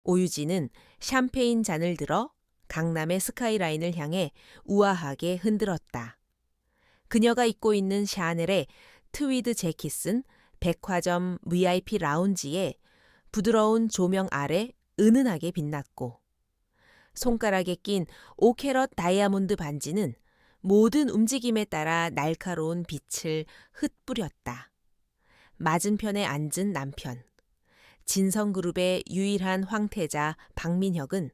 오유진은 샴페인 잔을 들어 강남의 스카이라인을 향해 우아하게 흔들었다. 그녀가 입고 있는 샤넬의 트위드 재킷은 백화점 VIP 라운지에 부드러운 조명 아래 은은하게 빛났고, 손가락에 낀 5캐럿 다이아몬드 반지는 모든 움직임에 따라 날카로운 빛을 흩뿌렸다. 맞은편에 앉은 남편, 진성그룹의 유일한 황태자 박민혁은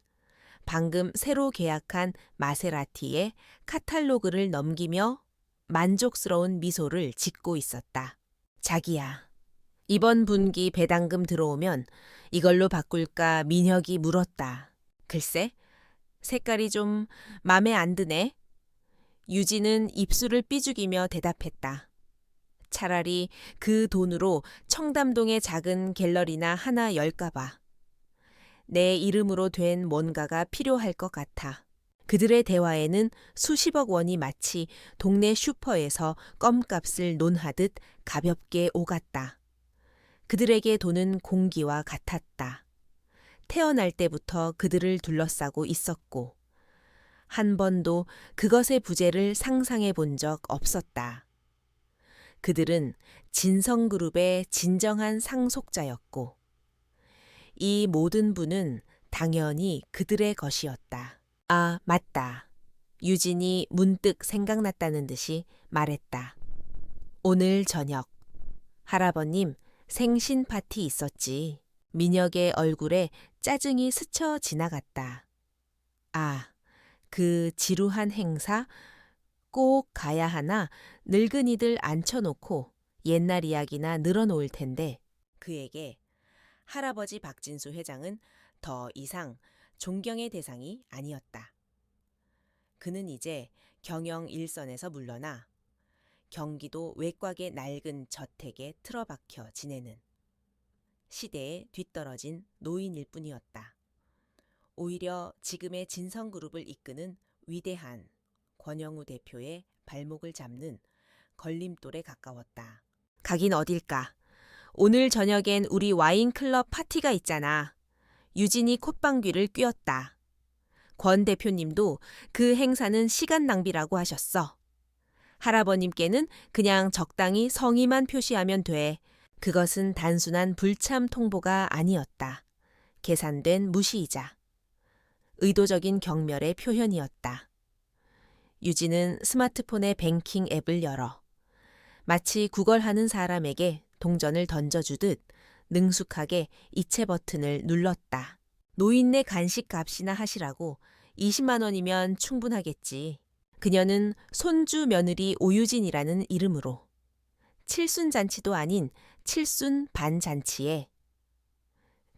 방금 새로 계약한 마세라티의 카탈로그를 넘기며 만족스러운 미소를 짓고 있었다. 자기야, 이번 분기 배당금 들어오면 이걸로 바꿀까 민혁이 물었다. 글쎄, 색깔이 좀 맘에 안 드네. 유진은 입술을 삐죽이며 대답했다. 차라리 그 돈으로 청담동의 작은 갤러리나 하나 열까 봐. 내 이름으로 된 뭔가가 필요할 것 같아. 그들의 대화에는 수십억 원이 마치 동네 슈퍼에서 껌값을 논하듯 가볍게 오갔다. 그들에게 돈은 공기와 같았다. 태어날 때부터 그들을 둘러싸고 있었고, 한 번도 그것의 부재를 상상해 본 적 없었다. 그들은 진성그룹의 진정한 상속자였고, 이 모든 부는 당연히 그들의 것이었다. 아, 맞다. 유진이 문득 생각났다는 듯이 말했다. 오늘 저녁, 할아버님 생신 파티 있었지. 민혁의 얼굴에 짜증이 스쳐 지나갔다. 아, 그 지루한 행사? 꼭 가야 하나 늙은이들 앉혀놓고 옛날 이야기나 늘어놓을 텐데, 그에게 할아버지 박진수 회장은 더 이상 존경의 대상이 아니었다. 그는 이제 경영 일선에서 물러나 경기도 외곽의 낡은 저택에 틀어박혀 지내는 시대에 뒤떨어진 노인일 뿐이었다. 오히려 지금의 진성그룹을 이끄는 위대한 권영우 대표의 발목을 잡는 걸림돌에 가까웠다. 가긴 어딜까. 오늘 저녁엔 우리 와인클럽 파티가 있잖아. 유진이 콧방귀를 뀌었다. 권 대표님도 그 행사는 시간 낭비라고 하셨어. 할아버님께는 그냥 적당히 성의만 표시하면 돼. 그것은 단순한 불참 통보가 아니었다. 계산된 무시이자 의도적인 경멸의 표현이었다. 유진은 스마트폰의 뱅킹 앱을 열어 마치 구걸하는 사람에게 동전을 던져주듯 능숙하게 이체 버튼을 눌렀다. 노인네 간식 값이나 하시라고 20만 원이면 충분하겠지. 그녀는 손주 며느리 오유진이라는 이름으로 칠순잔치도 아닌 칠순 반잔치에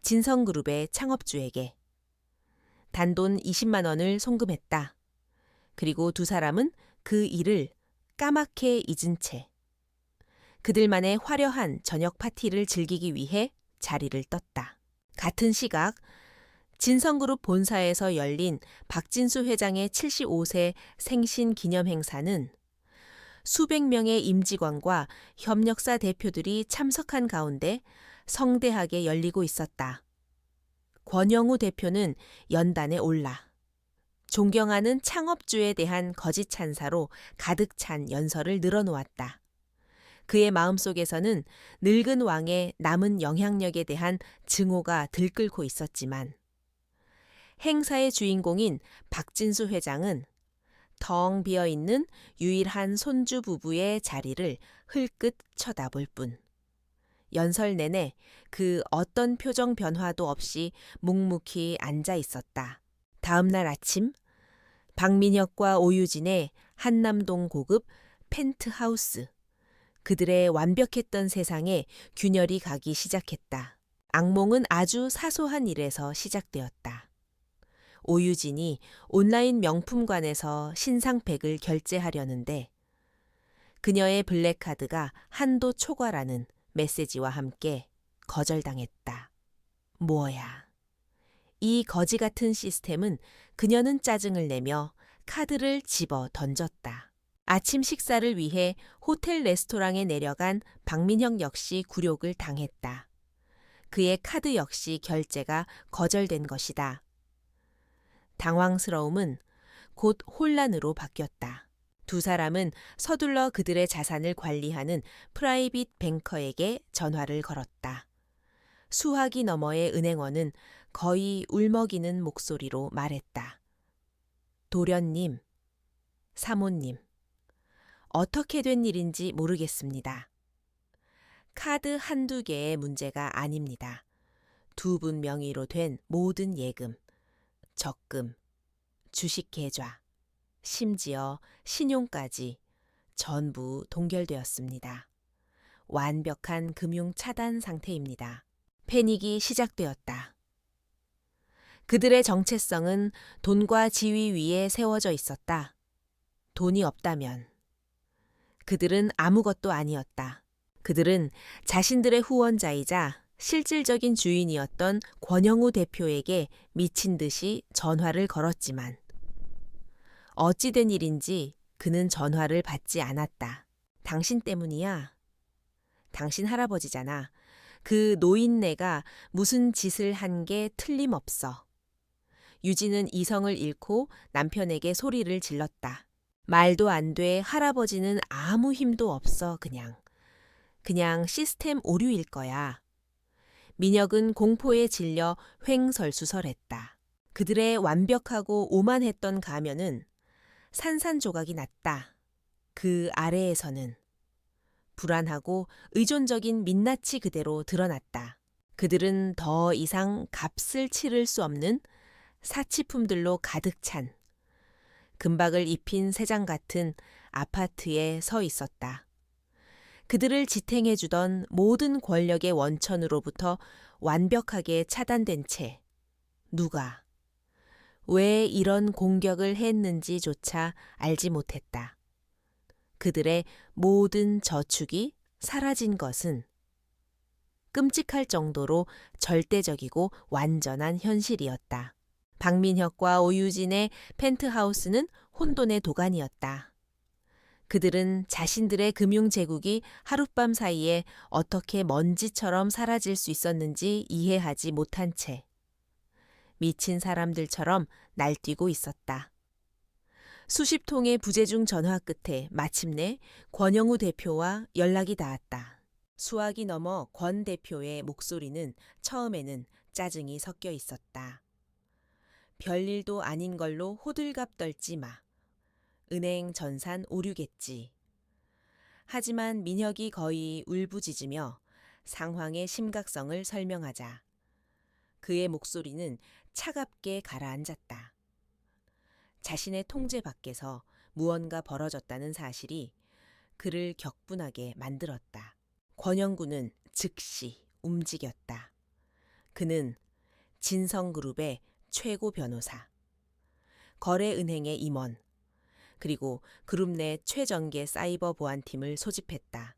진성그룹의 창업주에게 단돈 20만 원을 송금했다. 그리고 두 사람은 그 일을 까맣게 잊은 채 그들만의 화려한 저녁 파티를 즐기기 위해 자리를 떴다. 같은 시각 진성그룹 본사에서 열린 박진수 회장의 75세 생신 기념 행사는 수백 명의 임직원과 협력사 대표들이 참석한 가운데 성대하게 열리고 있었다. 권영우 대표는 연단에 올라 존경하는 창업주에 대한 거짓 찬사로 가득 찬 연설을 늘어놓았다. 그의 마음속에서는 늙은 왕의 남은 영향력에 대한 증오가 들끓고 있었지만, 행사의 주인공인 박진수 회장은 텅 비어있는 유일한 손주 부부의 자리를 흘끗 쳐다볼 뿐, 연설 내내 그 어떤 표정 변화도 없이 묵묵히 앉아 있었다. 다음 날 아침, 박민혁과 오유진의 한남동 고급 펜트하우스, 그들의 완벽했던 세상에 균열이 가기 시작했다. 악몽은 아주 사소한 일에서 시작되었다. 오유진이 온라인 명품관에서 신상백을 결제하려는데 그녀의 블랙카드가 한도 초과라는 메시지와 함께 거절당했다. 뭐야. 이 거지 같은 시스템은 그녀는 짜증을 내며 카드를 집어 던졌다. 아침 식사를 위해 호텔 레스토랑에 내려간 박민혁 역시 굴욕을 당했다. 그의 카드 역시 결제가 거절된 것이다. 당황스러움은 곧 혼란으로 바뀌었다. 두 사람은 서둘러 그들의 자산을 관리하는 프라이빗 뱅커에게 전화를 걸었다. 수화기 너머의 은행원은 거의 울먹이는 목소리로 말했다. 도련님, 사모님, 어떻게 된 일인지 모르겠습니다. 카드 한두 개의 문제가 아닙니다. 두 분 명의로 된 모든 예금, 적금, 주식 계좌, 심지어 신용까지 전부 동결되었습니다. 완벽한 금융 차단 상태입니다. 패닉이 시작되었다. 그들의 정체성은 돈과 지위 위에 세워져 있었다. 돈이 없다면 그들은 아무것도 아니었다. 그들은 자신들의 후원자이자 실질적인 주인이었던 권영우 대표에게 미친 듯이 전화를 걸었지만 어찌된 일인지 그는 전화를 받지 않았다. 당신 때문이야. 당신 할아버지잖아. 그 노인네가 무슨 짓을 한 게 틀림없어. 유진은 이성을 잃고 남편에게 소리를 질렀다. 말도 안 돼. 할아버지는 아무 힘도 없어. 그냥 시스템 오류일 거야. 민혁은 공포에 질려 횡설수설했다. 그들의 완벽하고 오만했던 가면은 산산조각이 났다. 그 아래에서는 불안하고 의존적인 민낯이 그대로 드러났다. 그들은 더 이상 값을 치를 수 없는 사치품들로 가득 찬 금박을 입힌 새장 같은 아파트에 서 있었다. 그들을 지탱해주던 모든 권력의 원천으로부터 완벽하게 차단된 채 누가, 왜 이런 공격을 했는지조차 알지 못했다. 그들의 모든 저축이 사라진 것은 끔찍할 정도로 절대적이고 완전한 현실이었다. 박민혁과 오유진의 펜트하우스는 혼돈의 도가니였다. 그들은 자신들의 금융 제국이 하룻밤 사이에 어떻게 먼지처럼 사라질 수 있었는지 이해하지 못한 채 미친 사람들처럼 날뛰고 있었다. 수십 통의 부재중 전화 끝에 마침내 권영우 대표와 연락이 닿았다. 수화기 넘어 권 대표의 목소리는 처음에는 짜증이 섞여 있었다. 별일도 아닌 걸로 호들갑 떨지 마. 은행 전산 오류겠지. 하지만 민혁이 거의 울부짖으며 상황의 심각성을 설명하자 그의 목소리는 차갑게 가라앉았다. 자신의 통제 밖에서 무언가 벌어졌다는 사실이 그를 격분하게 만들었다. 권영구는 즉시 움직였다. 그는 진성그룹의 최고 변호사, 거래은행의 임원, 그리고 그룹 내 최정계 사이버 보안팀을 소집했다.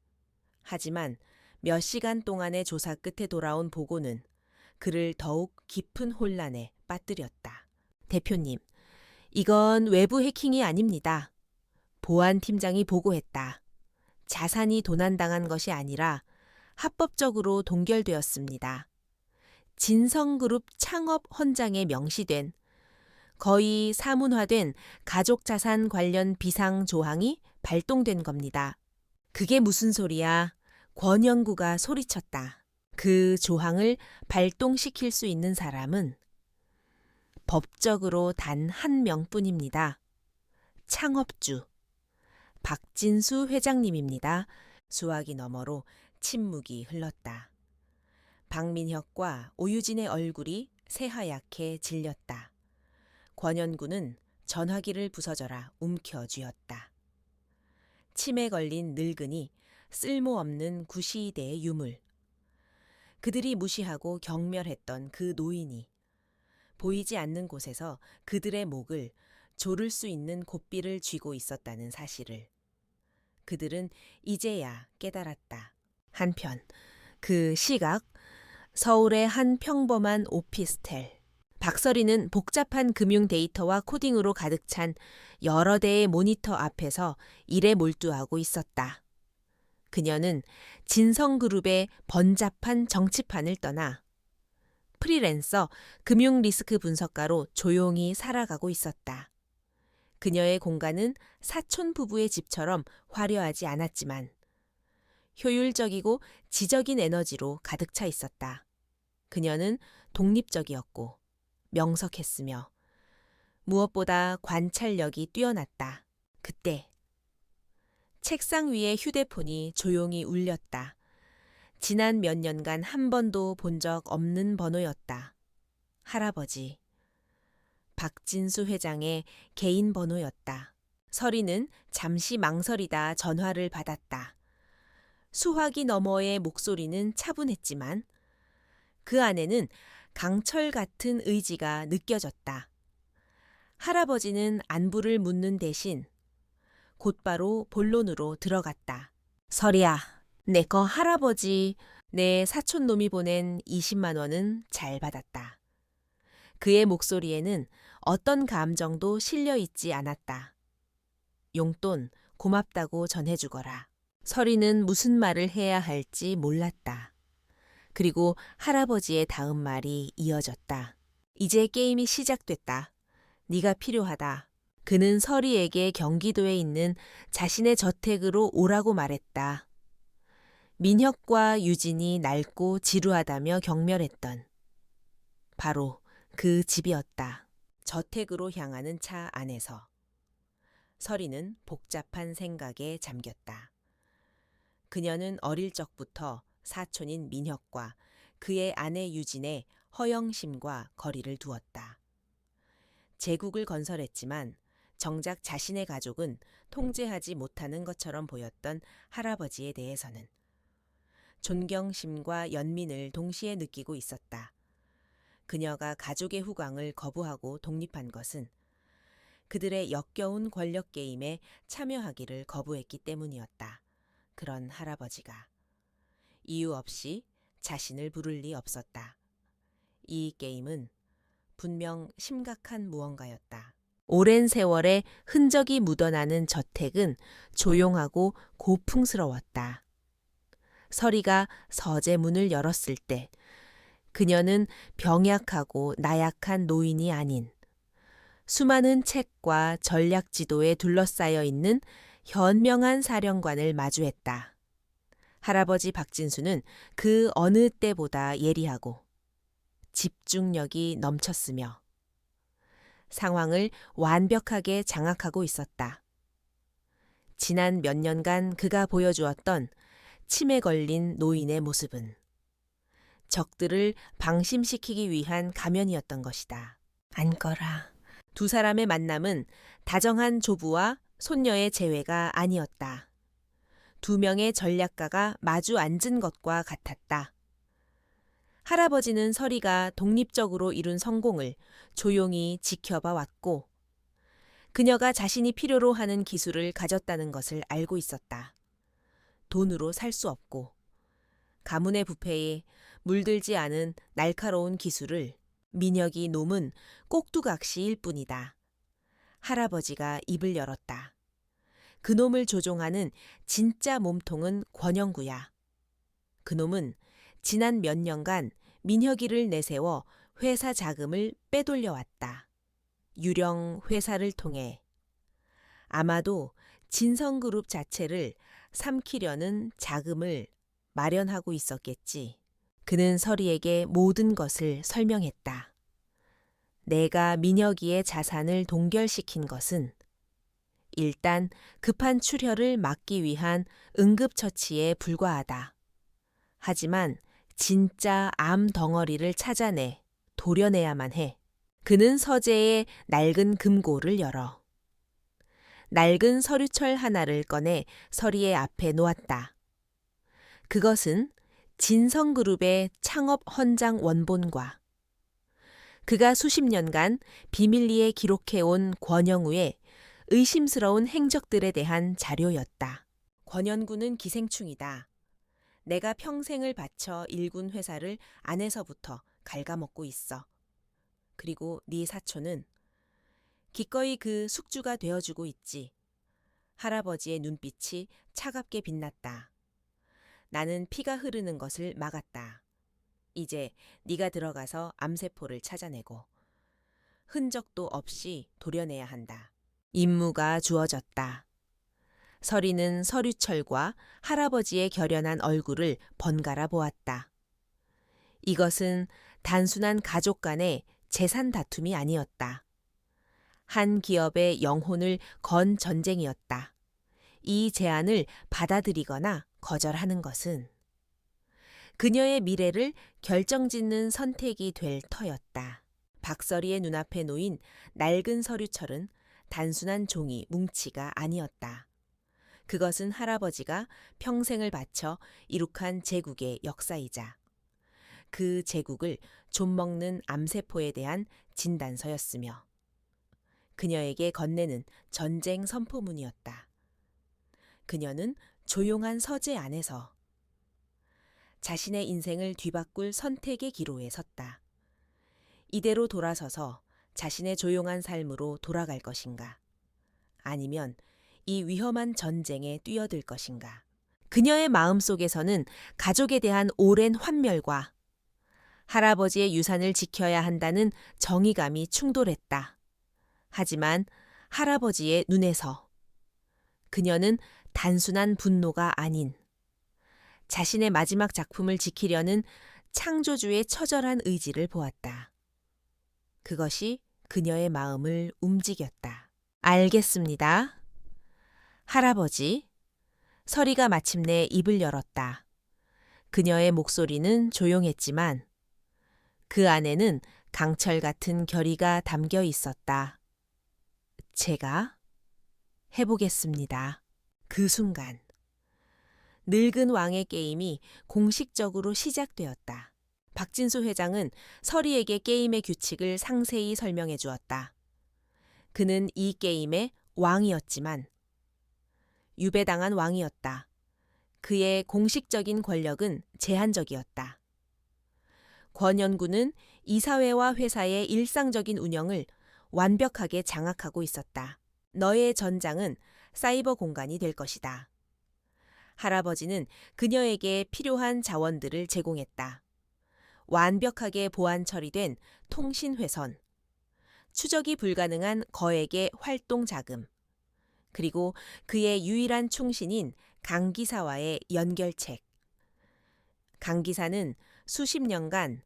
하지만 몇 시간 동안의 조사 끝에 돌아온 보고는 그를 더욱 깊은 혼란에 빠뜨렸다. 대표님, 이건 외부 해킹이 아닙니다. 보안팀장이 보고했다. 자산이 도난당한 것이 아니라 합법적으로 동결되었습니다. 진성그룹 창업 헌장에 명시된 거의 사문화된 가족자산 관련 비상 조항이 발동된 겁니다. 그게 무슨 소리야? 권영구가 소리쳤다. 그 조항을 발동시킬 수 있는 사람은 법적으로 단 한 명뿐입니다. 창업주 박진수 회장님입니다. 수화기 너머로 침묵이 흘렀다. 박민혁과 오유진의 얼굴이 새하얗게 질렸다. 권현구는 전화기를 부서져라 움켜쥐었다. 침에 걸린 늙은이, 쓸모없는 구시대의 유물. 그들이 무시하고 경멸했던 그 노인이 보이지 않는 곳에서 그들의 목을 조를 수 있는 고삐를 쥐고 있었다는 사실을 그들은 이제야 깨달았다. 한편 그 시각 서울의 한 평범한 오피스텔. 박서리는 복잡한 금융 데이터와 코딩으로 가득 찬 여러 대의 모니터 앞에서 일에 몰두하고 있었다. 그녀는 진성그룹의 번잡한 정치판을 떠나 프리랜서 금융 리스크 분석가로 조용히 살아가고 있었다. 그녀의 공간은 사촌 부부의 집처럼 화려하지 않았지만 효율적이고 지적인 에너지로 가득 차 있었다. 그녀는 독립적이었고 명석했으며 무엇보다 관찰력이 뛰어났다. 그때 책상 위에 휴대폰이 조용히 울렸다. 지난 몇 년간 한 번도 본 적 없는 번호였다. 할아버지. 박진수 회장의 개인 번호였다. 서리는 잠시 망설이다 전화를 받았다. 수화기 너머의 목소리는 차분했지만 그 안에는 강철 같은 의지가 느껴졌다. 할아버지는 안부를 묻는 대신 곧바로 본론으로 들어갔다. 서리야, 내 거 할아버지, 내 사촌놈이 보낸 20만 원은 잘 받았다. 그의 목소리에는 어떤 감정도 실려 있지 않았다. 용돈 고맙다고 전해주거라. 서리는 무슨 말을 해야 할지 몰랐다. 그리고 할아버지의 다음 말이 이어졌다. 이제 게임이 시작됐다. 네가 필요하다. 그는 서리에게 경기도에 있는 자신의 저택으로 오라고 말했다. 민혁과 유진이 낡고 지루하다며 경멸했던 바로 그 집이었다. 저택으로 향하는 차 안에서 서리는 복잡한 생각에 잠겼다. 그녀는 어릴 적부터 사촌인 민혁과 그의 아내 유진의 허영심과 거리를 두었다. 제국을 건설했지만 정작 자신의 가족은 통제하지 못하는 것처럼 보였던 할아버지에 대해서는 존경심과 연민을 동시에 느끼고 있었다. 그녀가 가족의 후광을 거부하고 독립한 것은 그들의 역겨운 권력 게임에 참여하기를 거부했기 때문이었다. 그런 할아버지가 이유 없이 자신을 부를 리 없었다. 이 게임은 분명 심각한 무언가였다. 오랜 세월의 흔적이 묻어나는 저택은 조용하고 고풍스러웠다. 서리가 서재 문을 열었을 때 그녀는 병약하고 나약한 노인이 아닌 수많은 책과 전략 지도에 둘러싸여 있는 현명한 사령관을 마주했다. 할아버지 박진수는 그 어느 때보다 예리하고 집중력이 넘쳤으며 상황을 완벽하게 장악하고 있었다. 지난 몇 년간 그가 보여주었던 치매 걸린 노인의 모습은 적들을 방심시키기 위한 가면이었던 것이다. 앉거라. 두 사람의 만남은 다정한 조부와 손녀의 재회가 아니었다. 두 명의 전략가가 마주 앉은 것과 같았다. 할아버지는 서리가 독립적으로 이룬 성공을 조용히 지켜봐 왔고 그녀가 자신이 필요로 하는 기술을 가졌다는 것을 알고 있었다. 돈으로 살 수 없고 가문의 부패에 물들지 않은 날카로운 기술을 민혁이 놈은 꼭두각시일 뿐이다. 할아버지가 입을 열었다. 그놈을 조종하는 진짜 몸통은 권영구야. 그놈은 지난 몇 년간 민혁이를 내세워 회사 자금을 빼돌려왔다. 유령 회사를 통해 아마도 진성그룹 자체를 삼키려는 자금을 마련하고 있었겠지. 그는 서리에게 모든 것을 설명했다. 내가 민혁이의 자산을 동결시킨 것은 일단 급한 출혈을 막기 위한 응급처치에 불과하다. 하지만 진짜 암 덩어리를 찾아내 도려내야만 해. 그는 서재에 낡은 금고를 열어 낡은 서류철 하나를 꺼내 서리의 앞에 놓았다. 그것은 진성그룹의 창업 헌장 원본과 그가 수십 년간 비밀리에 기록해온 권영우의 의심스러운 행적들에 대한 자료였다. 권영구는 기생충이다. 내가 평생을 바쳐 일군 회사를 안에서부터 갉아먹고 있어. 그리고 네 사촌은 기꺼이 그 숙주가 되어주고 있지. 할아버지의 눈빛이 차갑게 빛났다. 나는 피가 흐르는 것을 막았다. 이제 네가 들어가서 암세포를 찾아내고 흔적도 없이 도려내야 한다. 임무가 주어졌다. 서리는 서류철과 할아버지의 결연한 얼굴을 번갈아 보았다. 이것은 단순한 가족 간의 재산 다툼이 아니었다. 한 기업의 영혼을 건 전쟁이었다. 이 제안을 받아들이거나 거절하는 것은 그녀의 미래를 결정짓는 선택이 될 터였다. 박서리의 눈앞에 놓인 낡은 서류철은 단순한 종이 뭉치가 아니었다. 그것은 할아버지가 평생을 바쳐 이룩한 제국의 역사이자 그 제국을 좀먹는 암세포에 대한 진단서였으며 그녀에게 건네는 전쟁 선포문이었다. 그녀는 조용한 서재 안에서 자신의 인생을 뒤바꿀 선택의 기로에 섰다. 이대로 돌아서서 자신의 조용한 삶으로 돌아갈 것인가? 아니면 이 위험한 전쟁에 뛰어들 것인가? 그녀의 마음속에서는 가족에 대한 오랜 환멸과 할아버지의 유산을 지켜야 한다는 정의감이 충돌했다. 하지만 할아버지의 눈에서 그녀는 단순한 분노가 아닌 자신의 마지막 작품을 지키려는 창조주의 처절한 의지를 보았다. 그것이 그녀의 마음을 움직였다. 알겠습니다. 할아버지. 서리가 마침내 입을 열었다. 그녀의 목소리는 조용했지만 그 안에는 강철 같은 결의가 담겨 있었다. 제가 해보겠습니다. 그 순간 늙은 왕의 게임이 공식적으로 시작되었다. 박진수 회장은 서리에게 게임의 규칙을 상세히 설명해 주었다. 그는 이 게임의 왕이었지만 유배당한 왕이었다. 그의 공식적인 권력은 제한적이었다. 권현구는 이사회와 회사의 일상적인 운영을 완벽하게 장악하고 있었다. 너의 전장은 사이버 공간이 될 것이다. 할아버지는 그녀에게 필요한 자원들을 제공했다. 완벽하게 보안 처리된 통신회선, 추적이 불가능한 거액의 활동 자금, 그리고 그의 유일한 충신인 강 기사와의 연결책. 강 기사는 수십 년간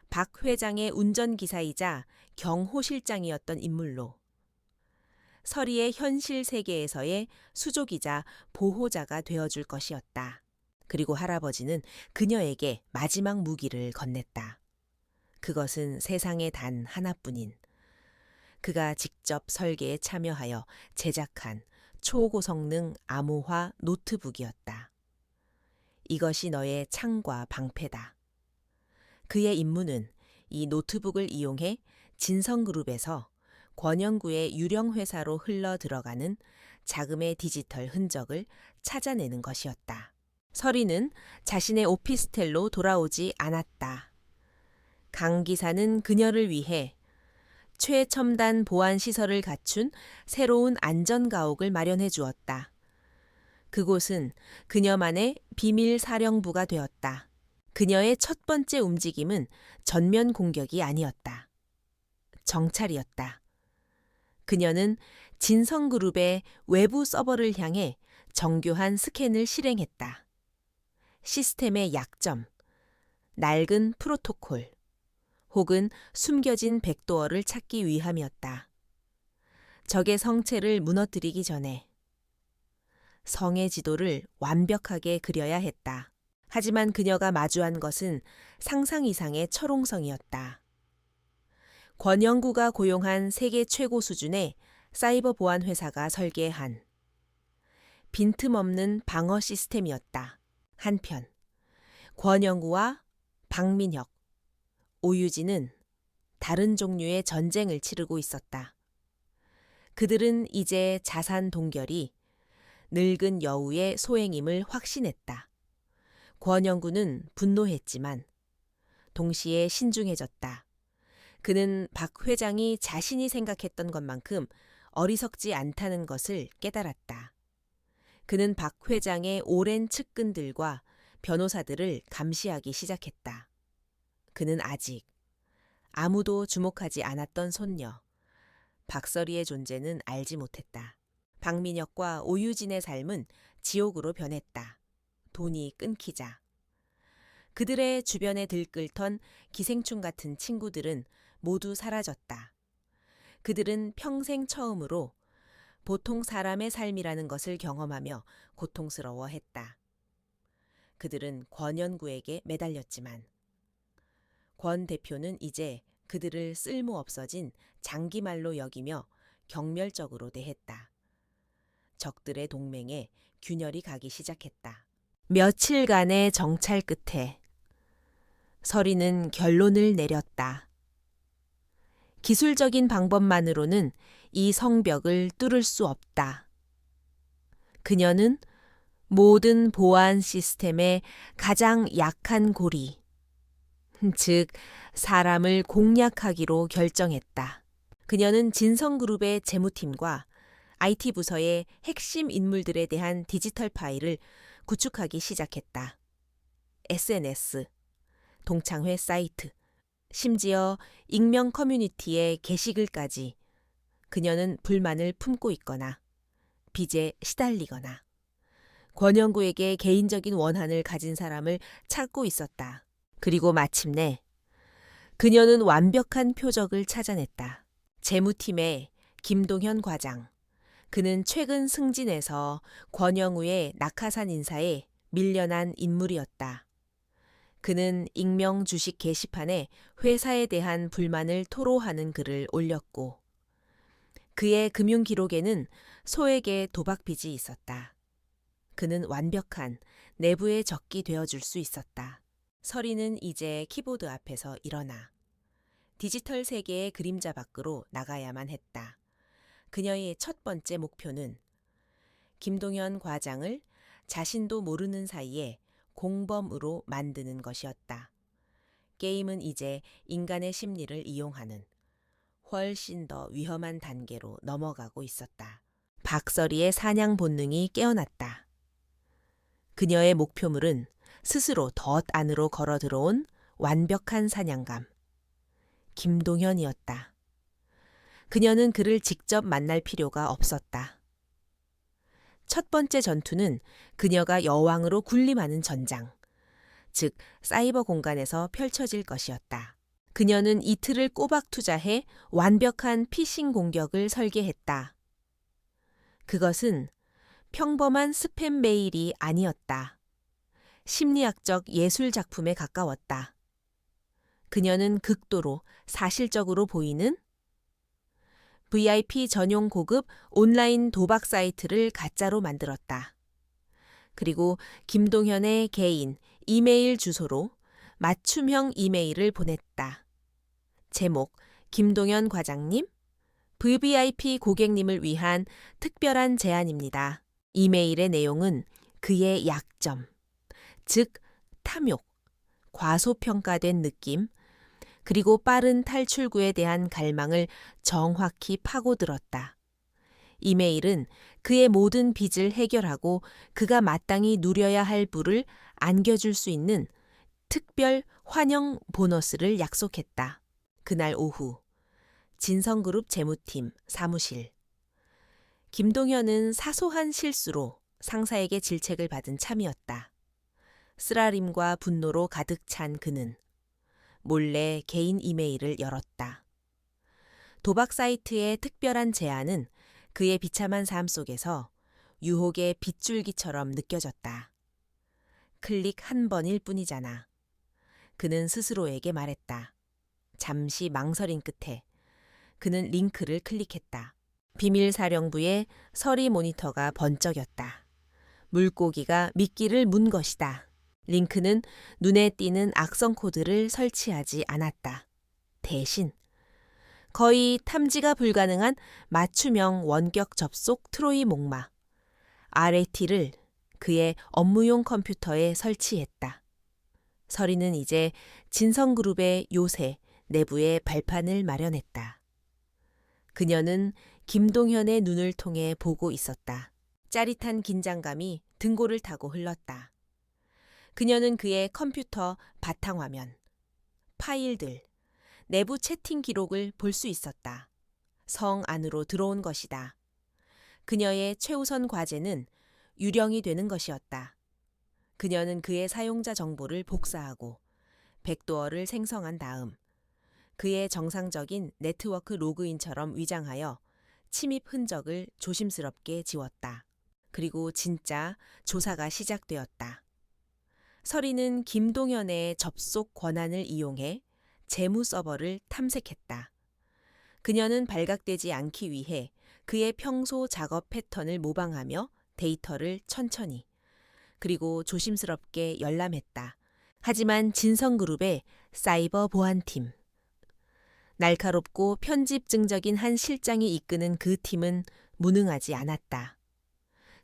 박 회장의 운전기사이자 경호실장이었던 인물로 서리의 현실 세계에서의 수족이자 보호자가 되어줄 것이었다. 그리고 할아버지는 그녀에게 마지막 무기를 건넸다. 그것은 세상에 단 하나뿐인 그가 직접 설계에 참여하여 제작한 초고성능 암호화 노트북이었다. 이것이 너의 창과 방패다. 그의 임무는 이 노트북을 이용해 진성그룹에서 권영구의 유령 회사로 흘러 들어가는 자금의 디지털 흔적을 찾아내는 것이었다. 서리는 자신의 오피스텔로 돌아오지 않았다. 강 기사는 그녀를 위해 최첨단 보안 시설을 갖춘 새로운 안전가옥을 마련해 주었다. 그곳은 그녀만의 비밀 사령부가 되었다. 그녀의 첫 번째 움직임은 전면 공격이 아니었다. 정찰이었다. 그녀는 진성그룹의 외부 서버를 향해 정교한 스캔을 실행했다. 시스템의 약점, 낡은 프로토콜, 혹은 숨겨진 백도어를 찾기 위함이었다. 적의 성체를 무너뜨리기 전에 성의 지도를 완벽하게 그려야 했다. 하지만 그녀가 마주한 것은 상상 이상의 철옹성이었다. 권영구가 고용한 세계 최고 수준의 사이버 보안 회사가 설계한 빈틈없는 방어 시스템이었다. 한편 권영구와 박민혁, 오유진은 다른 종류의 전쟁을 치르고 있었다. 그들은 이제 자산 동결이 늙은 여우의 소행임을 확신했다. 권영구는 분노했지만 동시에 신중해졌다. 그는 박 회장이 자신이 생각했던 것만큼 어리석지 않다는 것을 깨달았다. 그는 박 회장의 오랜 측근들과 변호사들을 감시하기 시작했다. 그는 아직 아무도 주목하지 않았던 손녀, 박서리의 존재는 알지 못했다. 박민혁과 오유진의 삶은 지옥으로 변했다. 돈이 끊기자. 그들의 주변에 들끓던 기생충 같은 친구들은 모두 사라졌다. 그들은 평생 처음으로 보통 사람의 삶이라는 것을 경험하며 고통스러워했다. 그들은 권연구에게 매달렸지만 권 대표는 이제 그들을 쓸모없어진 장기말로 여기며 경멸적으로 대했다. 적들의 동맹에 균열이 가기 시작했다. 며칠간의 정찰 끝에 서리는 결론을 내렸다. 기술적인 방법만으로는 이 성벽을 뚫을 수 없다. 그녀는 모든 보안 시스템의 가장 약한 고리, 즉 사람을 공략하기로 결정했다. 그녀는 진성그룹의 재무팀과 IT 부서의 핵심 인물들에 대한 디지털 파일을 구축하기 시작했다. SNS, 동창회 사이트, 심지어 익명 커뮤니티의 게시글까지 그녀는 불만을 품고 있거나 빚에 시달리거나 권영구에게 개인적인 원한을 가진 사람을 찾고 있었다. 그리고 마침내 그녀는 완벽한 표적을 찾아냈다. 재무팀의 김동현 과장. 그는 최근 승진해서 권영우의 낙하산 인사에 밀려난 인물이었다. 그는 익명 주식 게시판에 회사에 대한 불만을 토로하는 글을 올렸고 그의 금융 기록에는 소액의 도박 빚이 있었다. 그는 완벽한 내부의 적이 되어줄 수 있었다. 서리는 이제 키보드 앞에서 일어나 디지털 세계의 그림자 밖으로 나가야만 했다. 그녀의 첫 번째 목표는 김동현 과장을 자신도 모르는 사이에 공범으로 만드는 것이었다. 게임은 이제 인간의 심리를 이용하는 훨씬 더 위험한 단계로 넘어가고 있었다. 박서리의 사냥 본능이 깨어났다. 그녀의 목표물은 스스로 덫 안으로 걸어 들어온 완벽한 사냥감, 김동현이었다. 그녀는 그를 직접 만날 필요가 없었다. 첫 번째 전투는 그녀가 여왕으로 군림하는 전장, 즉 사이버 공간에서 펼쳐질 것이었다. 그녀는 이틀을 꼬박 투자해 완벽한 피싱 공격을 설계했다. 그것은 평범한 스팸 메일이 아니었다. 심리학적 예술 작품에 가까웠다. 그녀는 극도로 사실적으로 보이는 VIP 전용 고급 온라인 도박 사이트를 가짜로 만들었다. 그리고 김동현의 개인 이메일 주소로 맞춤형 이메일을 보냈다. 제목, 김동현 과장님, VVIP 고객님을 위한 특별한 제안입니다. 이메일의 내용은 그의 약점, 즉 탐욕, 과소평가된 느낌, 그리고 빠른 탈출구에 대한 갈망을 정확히 파고들었다. 이메일은 그의 모든 빚을 해결하고 그가 마땅히 누려야 할 부를 안겨줄 수 있는 특별 환영 보너스를 약속했다. 그날 오후 진성그룹 재무팀 사무실. 김동현은 사소한 실수로 상사에게 질책을 받은 참이었다. 쓰라림과 분노로 가득 찬 그는 몰래 개인 이메일을 열었다. 도박 사이트의 특별한 제안은 그의 비참한 삶 속에서 유혹의 빗줄기처럼 느껴졌다. 클릭 한 번일 뿐이잖아. 그는 스스로에게 말했다. 잠시 망설인 끝에 그는 링크를 클릭했다. 비밀사령부의 서리 모니터가 번쩍였다. 물고기가 미끼를 문 것이다. 링크는 눈에 띄는 악성 코드를 설치하지 않았다. 대신 거의 탐지가 불가능한 맞춤형 원격 접속 트로이 목마 RAT를 그의 업무용 컴퓨터에 설치했다. 서리는 이제 진성그룹의 요새 내부의 발판을 마련했다. 그녀는 김동현의 눈을 통해 보고 있었다. 짜릿한 긴장감이 등골을 타고 흘렀다. 그녀는 그의 컴퓨터 바탕화면, 파일들, 내부 채팅 기록을 볼 수 있었다. 성 안으로 들어온 것이다. 그녀의 최우선 과제는 유령이 되는 것이었다. 그녀는 그의 사용자 정보를 복사하고 백도어를 생성한 다음 그의 정상적인 네트워크 로그인처럼 위장하여 침입 흔적을 조심스럽게 지웠다. 그리고 진짜 조사가 시작되었다. 서리는 김동현의 접속 권한을 이용해 재무 서버를 탐색했다. 그녀는 발각되지 않기 위해 그의 평소 작업 패턴을 모방하며 데이터를 천천히 그리고 조심스럽게 열람했다. 하지만 진성그룹의 사이버 보안팀, 날카롭고 편집증적인 한 실장이 이끄는 그 팀은 무능하지 않았다.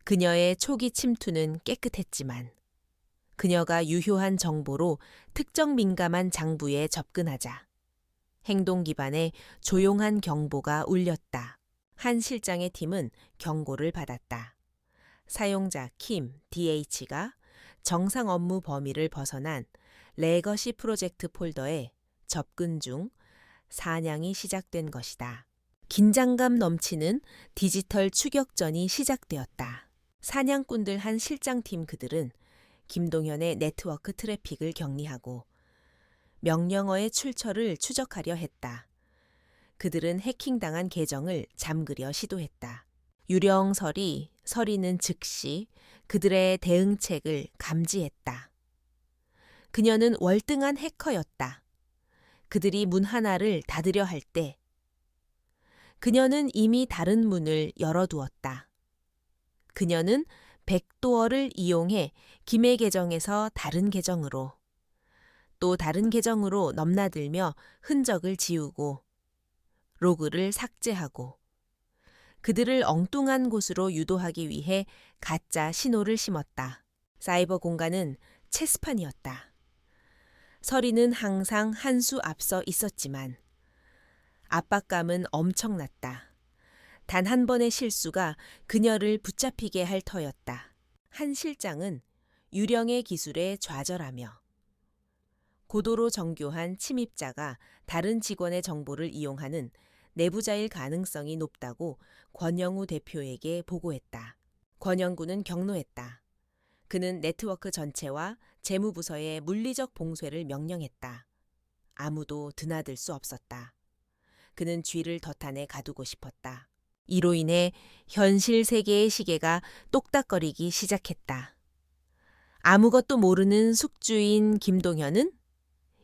그녀의 초기 침투는 깨끗했지만 그녀가 유효한 정보로 특정 민감한 장부에 접근하자 행동 기반의 조용한 경보가 울렸다. 한 실장의 팀은 경고를 받았다. 사용자 킴 DH가 정상 업무 범위를 벗어난 레거시 프로젝트 폴더에 접근 중 사냥이 시작된 것이다. 긴장감 넘치는 디지털 추격전이 시작되었다. 사냥꾼들 한 실장팀 그들은 김동현의 네트워크 트래픽을 격리하고 명령어의 출처를 추적하려 했다. 그들은 해킹당한 계정을 잠그려 시도했다. 유령설이 서리는 즉시 그들의 대응책을 감지했다. 그녀는 월등한 해커였다. 그들이 문 하나를 닫으려 할 때 그녀는 이미 다른 문을 열어두었다. 그녀는 백도어를 이용해 김의 계정에서 다른 계정으로 또 다른 계정으로 넘나들며 흔적을 지우고 로그를 삭제하고 그들을 엉뚱한 곳으로 유도하기 위해 가짜 신호를 심었다. 사이버 공간은 체스판이었다. 서리는 항상 한 수 앞서 있었지만 압박감은 엄청났다. 단 한 번의 실수가 그녀를 붙잡히게 할 터였다. 한 실장은 유령의 기술에 좌절하며 고도로 정교한 침입자가 다른 직원의 정보를 이용하는 내부자일 가능성이 높다고 권영우 대표에게 보고했다. 권영구는 격노했다. 그는 네트워크 전체와 재무부서의 물리적 봉쇄를 명령했다. 아무도 드나들 수 없었다. 그는 쥐를 덫안에 가두고 싶었다. 이로 인해 현실 세계의 시계가 똑딱거리기 시작했다. 아무것도 모르는 숙주인 김동현은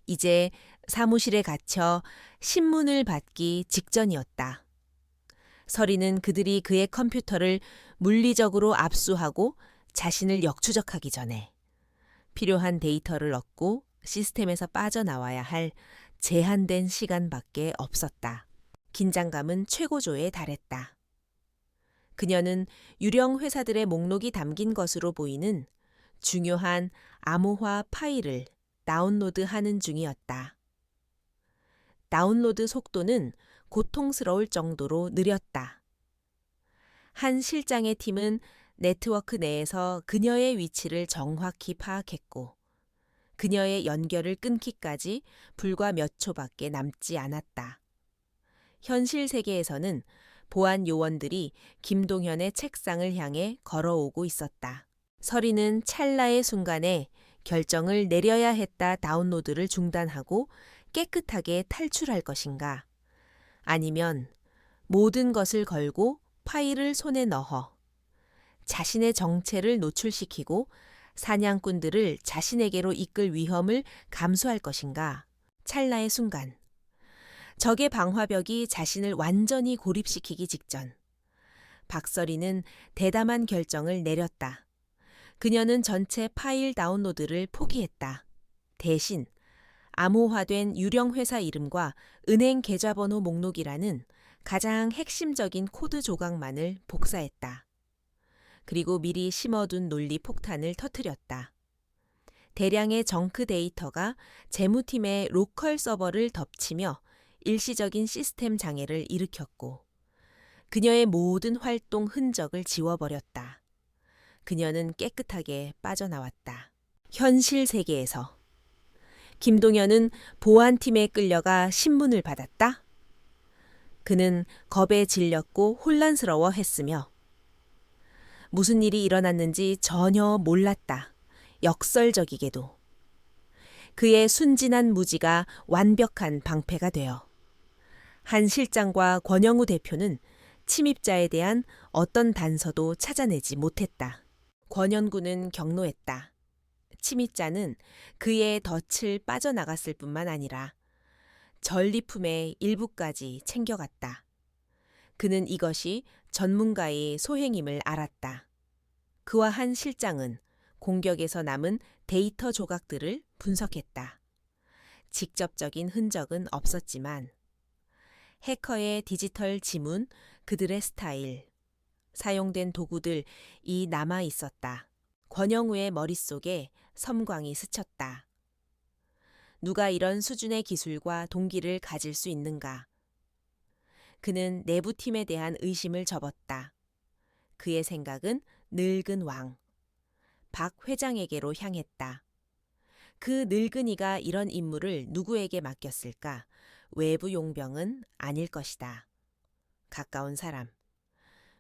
이제 사무실에 갇혀 신문을 받기 직전이었다. 서리는 그들이 그의 컴퓨터를 물리적으로 압수하고 자신을 역추적하기 전에 필요한 데이터를 얻고 시스템에서 빠져나와야 할 제한된 시간밖에 없었다. 긴장감은 최고조에 달했다. 그녀는 유령 회사들의 목록이 담긴 것으로 보이는 중요한 암호화 파일을 다운로드하는 중이었다. 다운로드 속도는 고통스러울 정도로 느렸다. 한 실장의 팀은 네트워크 내에서 그녀의 위치를 정확히 파악했고 그녀의 연결을 끊기까지 불과 몇 초밖에 남지 않았다. 현실 세계에서는 보안 요원들이 김동현의 책상을 향해 걸어오고 있었다. 서리는 찰나의 순간에 결정을 내려야 했다. 다운로드를 중단하고 깨끗하게 탈출할 것인가? 아니면 모든 것을 걸고 파일을 손에 넣어 자신의 정체를 노출시키고 사냥꾼들을 자신에게로 이끌 위험을 감수할 것인가? 찰나의 순간, 적의 방화벽이 자신을 완전히 고립시키기 직전, 박서리는 대담한 결정을 내렸다. 그녀는 전체 파일 다운로드를 포기했다. 대신 암호화된 유령 회사 이름과 은행 계좌번호 목록이라는 가장 핵심적인 코드 조각만을 복사했다. 그리고 미리 심어둔 논리 폭탄을 터뜨렸다. 대량의 정크 데이터가 재무팀의 로컬 서버를 덮치며 일시적인 시스템 장애를 일으켰고 그녀의 모든 활동 흔적을 지워버렸다. 그녀는 깨끗하게 빠져나왔다. 현실 세계에서 김동현은 보안팀에 끌려가 신문을 받았다. 그는 겁에 질렸고 혼란스러워 했으며 무슨 일이 일어났는지 전혀 몰랐다. 역설적이게도. 그의 순진한 무지가 완벽한 방패가 되어 한 실장과 권영우 대표는 침입자에 대한 어떤 단서도 찾아내지 못했다. 권현구는 경로했다. 침입자는 그의 덫을 빠져나갔을 뿐만 아니라 전리품의 일부까지 챙겨갔다. 그는 이것이 전문가의 소행임을 알았다. 그와 한 실장은 공격에서 남은 데이터 조각들을 분석했다. 직접적인 흔적은 없었지만 해커의 디지털 지문, 그들의 스타일, 사용된 도구들이 남아 있었다. 권영우의 머릿속에 섬광이 스쳤다. 누가 이런 수준의 기술과 동기를 가질 수 있는가? 그는 내부팀에 대한 의심을 접었다. 그의 생각은 늙은 왕, 박 회장에게로 향했다. 그 늙은이가 이런 임무를 누구에게 맡겼을까? 외부 용병은 아닐 것이다. 가까운 사람,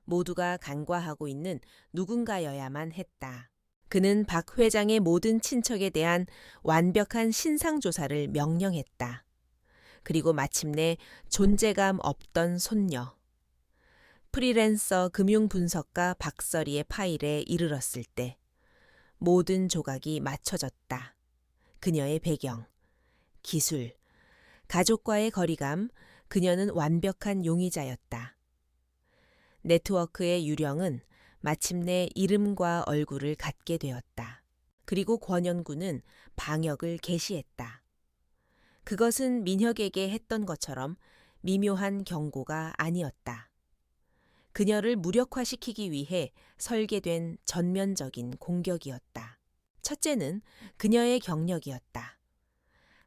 모두가 간과하고 있는 누군가여야만 했다. 그는 박 회장의 모든 친척에 대한 완벽한 신상조사를 명령했다. 그리고 마침내 존재감 없던 손녀, 프리랜서 금융분석가 박서리의 파일에 이르렀을 때 모든 조각이 맞춰졌다. 그녀의 배경, 기술, 가족과의 거리감, 그녀는 완벽한 용의자였다. 네트워크의 유령은 마침내 이름과 얼굴을 갖게 되었다. 그리고 권현구는 방역을 개시했다. 그것은 민혁에게 했던 것처럼 미묘한 경고가 아니었다. 그녀를 무력화시키기 위해 설계된 전면적인 공격이었다. 첫째는 그녀의 경력이었다.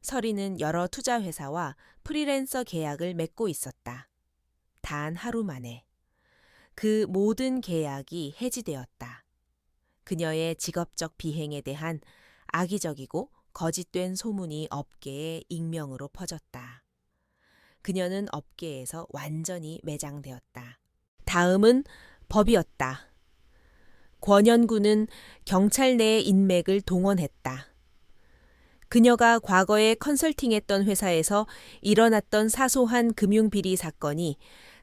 서리는 여러 투자회사와 프리랜서 계약을 맺고 있었다. 단 하루 만에 그 모든 계약이 해지되었다. 그녀의 직업적 비행에 대한 악의적이고 거짓된 소문이 업계에 익명으로 퍼졌다. 그녀는 업계에서 완전히 매장되었다. 다음은 법이었다. 권현구는 경찰 내의 인맥을 동원했다. 그녀가 과거에 컨설팅했던 회사에서 일어났던 사소한 금융비리 사건이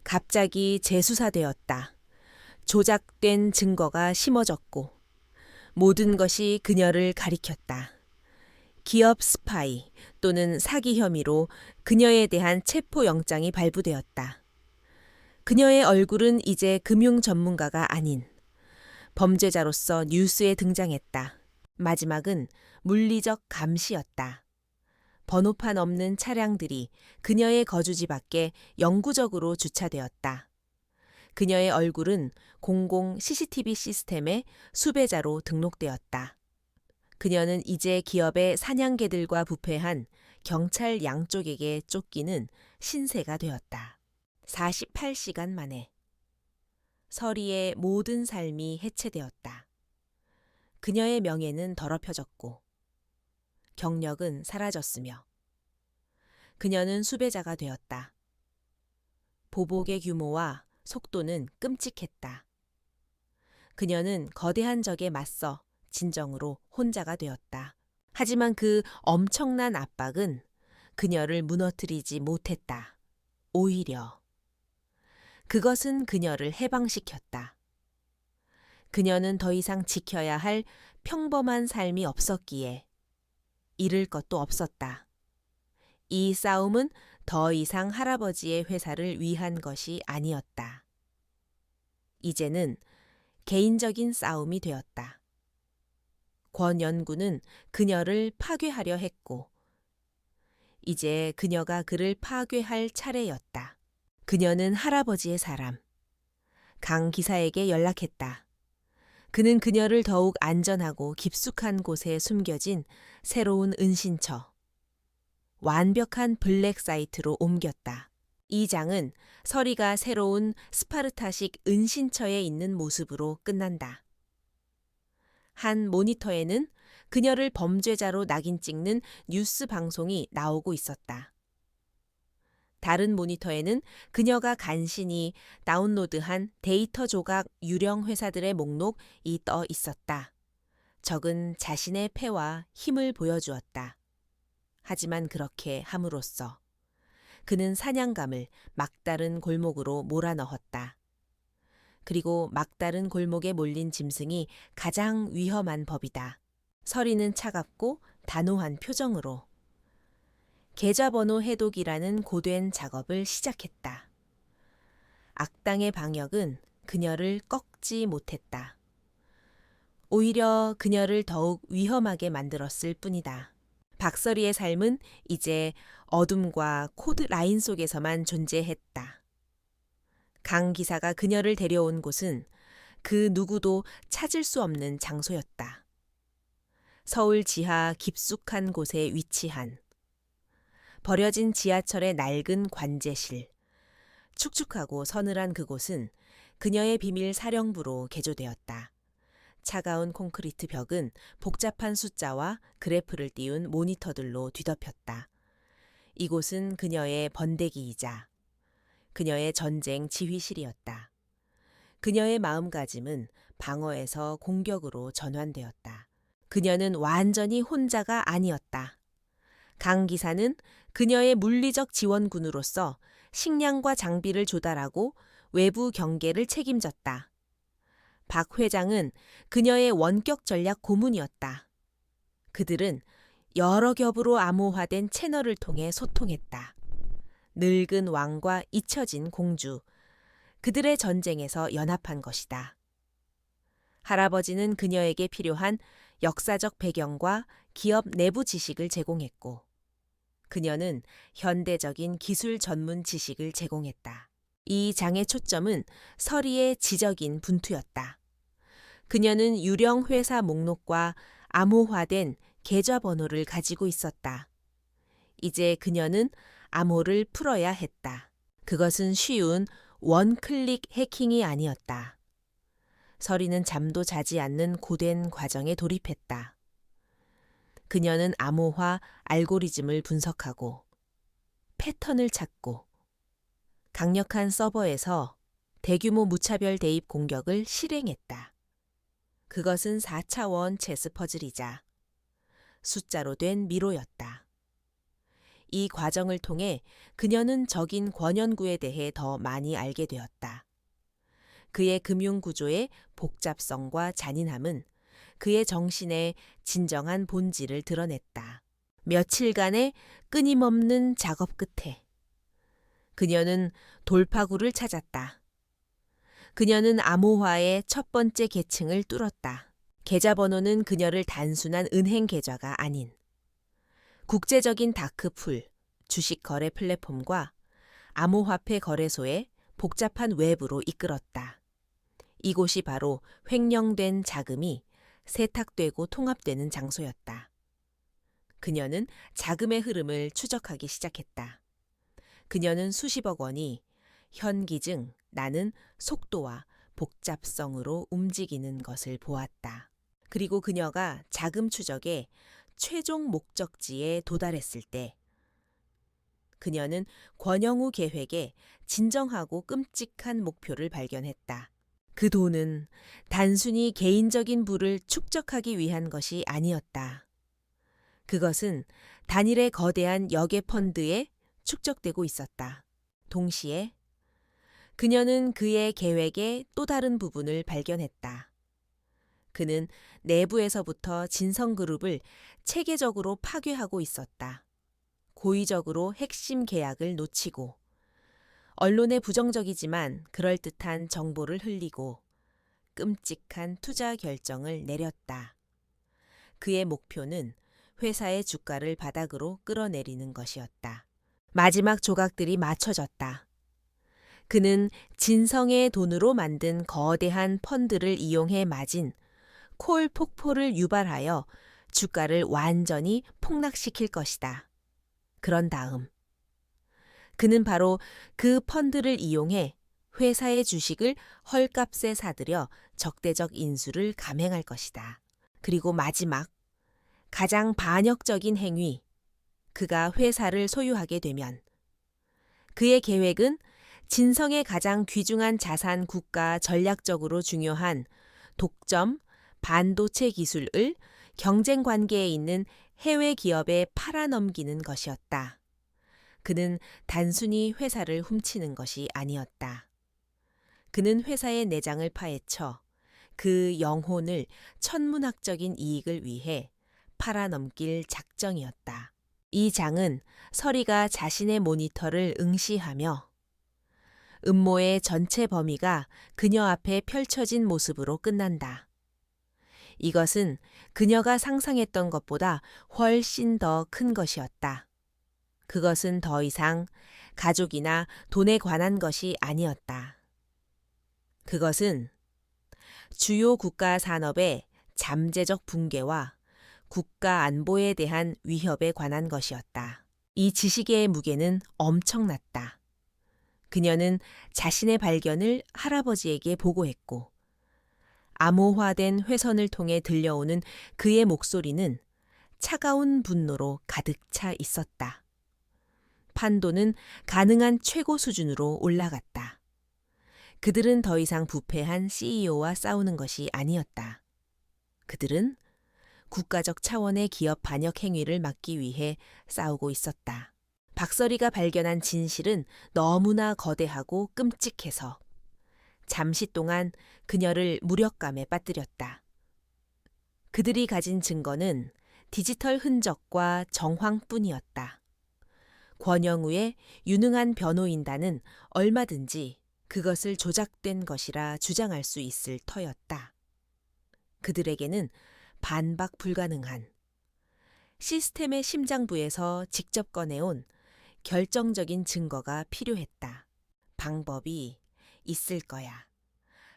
갑자기 재수사되었다. 조작된 증거가 심어졌고 모든 것이 그녀를 가리켰다. 기업 스파이 또는 사기 혐의로 그녀에 대한 체포영장이 발부되었다. 그녀의 얼굴은 이제 금융 전문가가 아닌 범죄자로서 뉴스에 등장했다. 마지막은 물리적 감시였다. 번호판 없는 차량들이 그녀의 거주지 밖에 영구적으로 주차되었다. 그녀의 얼굴은 공공 CCTV 시스템에 수배자로 등록되었다. 그녀는 이제 기업의 사냥개들과 부패한 경찰 양쪽에게 쫓기는 신세가 되었다. 48시간 만에 서리의 모든 삶이 해체되었다. 그녀의 명예는 더럽혀졌고 경력은 사라졌으며 그녀는 수배자가 되었다. 보복의 규모와 속도는 끔찍했다. 그녀는 거대한 적에 맞서 진정으로 혼자가 되었다. 하지만 그 엄청난 압박은 그녀를 무너뜨리지 못했다. 오히려 그것은 그녀를 해방시켰다. 그녀는 더 이상 지켜야 할 평범한 삶이 없었기에 잃을 것도 없었다. 이 싸움은 더 이상 할아버지의 회사를 위한 것이 아니었다. 이제는 개인적인 싸움이 되었다. 권연구는 그녀를 파괴하려 했고 이제 그녀가 그를 파괴할 차례였다. 그녀는 할아버지의 사람, 강 기사에게 연락했다. 그는 그녀를 더욱 안전하고 깊숙한 곳에 숨겨진 새로운 은신처, 완벽한 블랙 사이트로 옮겼다. 이 장은 서리가 새로운 스파르타식 은신처에 있는 모습으로 끝난다. 한 모니터에는 그녀를 범죄자로 낙인 찍는 뉴스 방송이 나오고 있었다. 다른 모니터에는 그녀가 간신히 다운로드한 데이터 조각 유령 회사들의 목록이 떠 있었다. 적은 자신의 패와 힘을 보여주었다. 하지만 그렇게 함으로써 그는 사냥감을 막다른 골목으로 몰아넣었다. 그리고 막다른 골목에 몰린 짐승이 가장 위험한 법이다. 서리는 차갑고 단호한 표정으로 계좌번호 해독이라는 고된 작업을 시작했다. 악당의 방역은 그녀를 꺾지 못했다. 오히려 그녀를 더욱 위험하게 만들었을 뿐이다. 박서리의 삶은 이제 어둠과 코드 라인 속에서만 존재했다. 강 기사가 그녀를 데려온 곳은 그 누구도 찾을 수 없는 장소였다. 서울 지하 깊숙한 곳에 위치한 버려진 지하철의 낡은 관제실, 축축하고 서늘한 그곳은 그녀의 비밀 사령부로 개조되었다. 차가운 콘크리트 벽은 복잡한 숫자와 그래프를 띄운 모니터들로 뒤덮였다. 이곳은 그녀의 번데기이자 그녀의 전쟁 지휘실이었다. 그녀의 마음가짐은 방어에서 공격으로 전환되었다. 그녀는 완전히 혼자가 아니었다. 강 기사는 그녀의 물리적 지원군으로서 식량과 장비를 조달하고 외부 경계를 책임졌다. 박 회장은 그녀의 원격 전략 고문이었다. 그들은 여러 겹으로 암호화된 채널을 통해 소통했다. 늙은 왕과 잊혀진 공주, 그들의 전쟁에서 연합한 것이다. 할아버지는 그녀에게 필요한 역사적 배경과 기업 내부 지식을 제공했고, 그녀는 현대적인 기술 전문 지식을 제공했다. 이 장의 초점은 서리의 지적인 분투였다. 그녀는 유령 회사 목록과 암호화된 계좌번호를 가지고 있었다. 이제 그녀는 암호를 풀어야 했다. 그것은 쉬운 원클릭 해킹이 아니었다. 서리는 잠도 자지 않는 고된 과정에 돌입했다. 그녀는 암호화 알고리즘을 분석하고 패턴을 찾고 강력한 서버에서 대규모 무차별 대입 공격을 실행했다. 그것은 4차원 체스 퍼즐이자 숫자로 된 미로였다. 이 과정을 통해 그녀는 적인 권연구에 대해 더 많이 알게 되었다. 그의 금융구조의 복잡성과 잔인함은 그의 정신의 진정한 본질을 드러냈다. 며칠간의 끊임없는 작업 끝에 그녀는 돌파구를 찾았다. 그녀는 암호화의 첫 번째 계층을 뚫었다. 계좌번호는 그녀를 단순한 은행 계좌가 아닌 국제적인 다크풀, 주식 거래 플랫폼과 암호화폐 거래소의 복잡한 외부로 이끌었다. 이곳이 바로 횡령된 자금이 세탁되고 통합되는 장소였다. 그녀는 자금의 흐름을 추적하기 시작했다. 그녀는 수십억 원이 현기증, 나는 속도와 복잡성으로 움직이는 것을 보았다. 그리고 그녀가 자금 추적의 최종 목적지에 도달했을 때 그녀는 권영우 계획의 진정하고 끔찍한 목표를 발견했다. 그 돈은 단순히 개인적인 부를 축적하기 위한 것이 아니었다. 그것은 단일의 거대한 역의 펀드에 축적되고 있었다. 동시에 그녀는 그의 계획의 또 다른 부분을 발견했다. 그는 내부에서부터 진성그룹을 체계적으로 파괴하고 있었다. 고의적으로 핵심 계약을 놓치고 언론에 부정적이지만 그럴듯한 정보를 흘리고 끔찍한 투자 결정을 내렸다. 그의 목표는 회사의 주가를 바닥으로 끌어내리는 것이었다. 마지막 조각들이 맞춰졌다. 그는 진성의 돈으로 만든 거대한 펀드를 이용해 맞은 콜 폭포를 유발하여 주가를 완전히 폭락시킬 것이다. 그런 다음 그는 바로 그 펀드를 이용해 회사의 주식을 헐값에 사들여 적대적 인수를 감행할 것이다. 그리고 마지막 가장 반역적인 행위, 그가 회사를 소유하게 되면 그의 계획은 진성의 가장 귀중한 자산 국가 전략적으로 중요한 독점, 반도체 기술을 경쟁 관계에 있는 해외 기업에 팔아넘기는 것이었다. 그는 단순히 회사를 훔치는 것이 아니었다. 그는 회사의 내장을 파헤쳐 그 영혼을 천문학적인 이익을 위해 팔아넘길 작정이었다. 이 장은 서리가 자신의 모니터를 응시하며 음모의 전체 범위가 그녀 앞에 펼쳐진 모습으로 끝난다. 이것은 그녀가 상상했던 것보다 훨씬 더 큰 것이었다. 그것은 더 이상 가족이나 돈에 관한 것이 아니었다. 그것은 주요 국가 산업의 잠재적 붕괴와 국가 안보에 대한 위협에 관한 것이었다. 이 지식의 무게는 엄청났다. 그녀는 자신의 발견을 할아버지에게 보고했고, 암호화된 회선을 통해 들려오는 그의 목소리는 차가운 분노로 가득 차 있었다. 판도는 가능한 최고 수준으로 올라갔다. 그들은 더 이상 부패한 CEO와 싸우는 것이 아니었다. 그들은 국가적 차원의 기업 반역 행위를 막기 위해 싸우고 있었다. 박서리가 발견한 진실은 너무나 거대하고 끔찍해서 잠시 동안 그녀를 무력감에 빠뜨렸다. 그들이 가진 증거는 디지털 흔적과 정황뿐이었다. 권영우의 유능한 변호인단은 얼마든지 그것을 조작된 것이라 주장할 수 있을 터였다. 그들에게는 반박 불가능한 시스템의 심장부에서 직접 꺼내온 결정적인 증거가 필요했다. 방법이 있을 거야.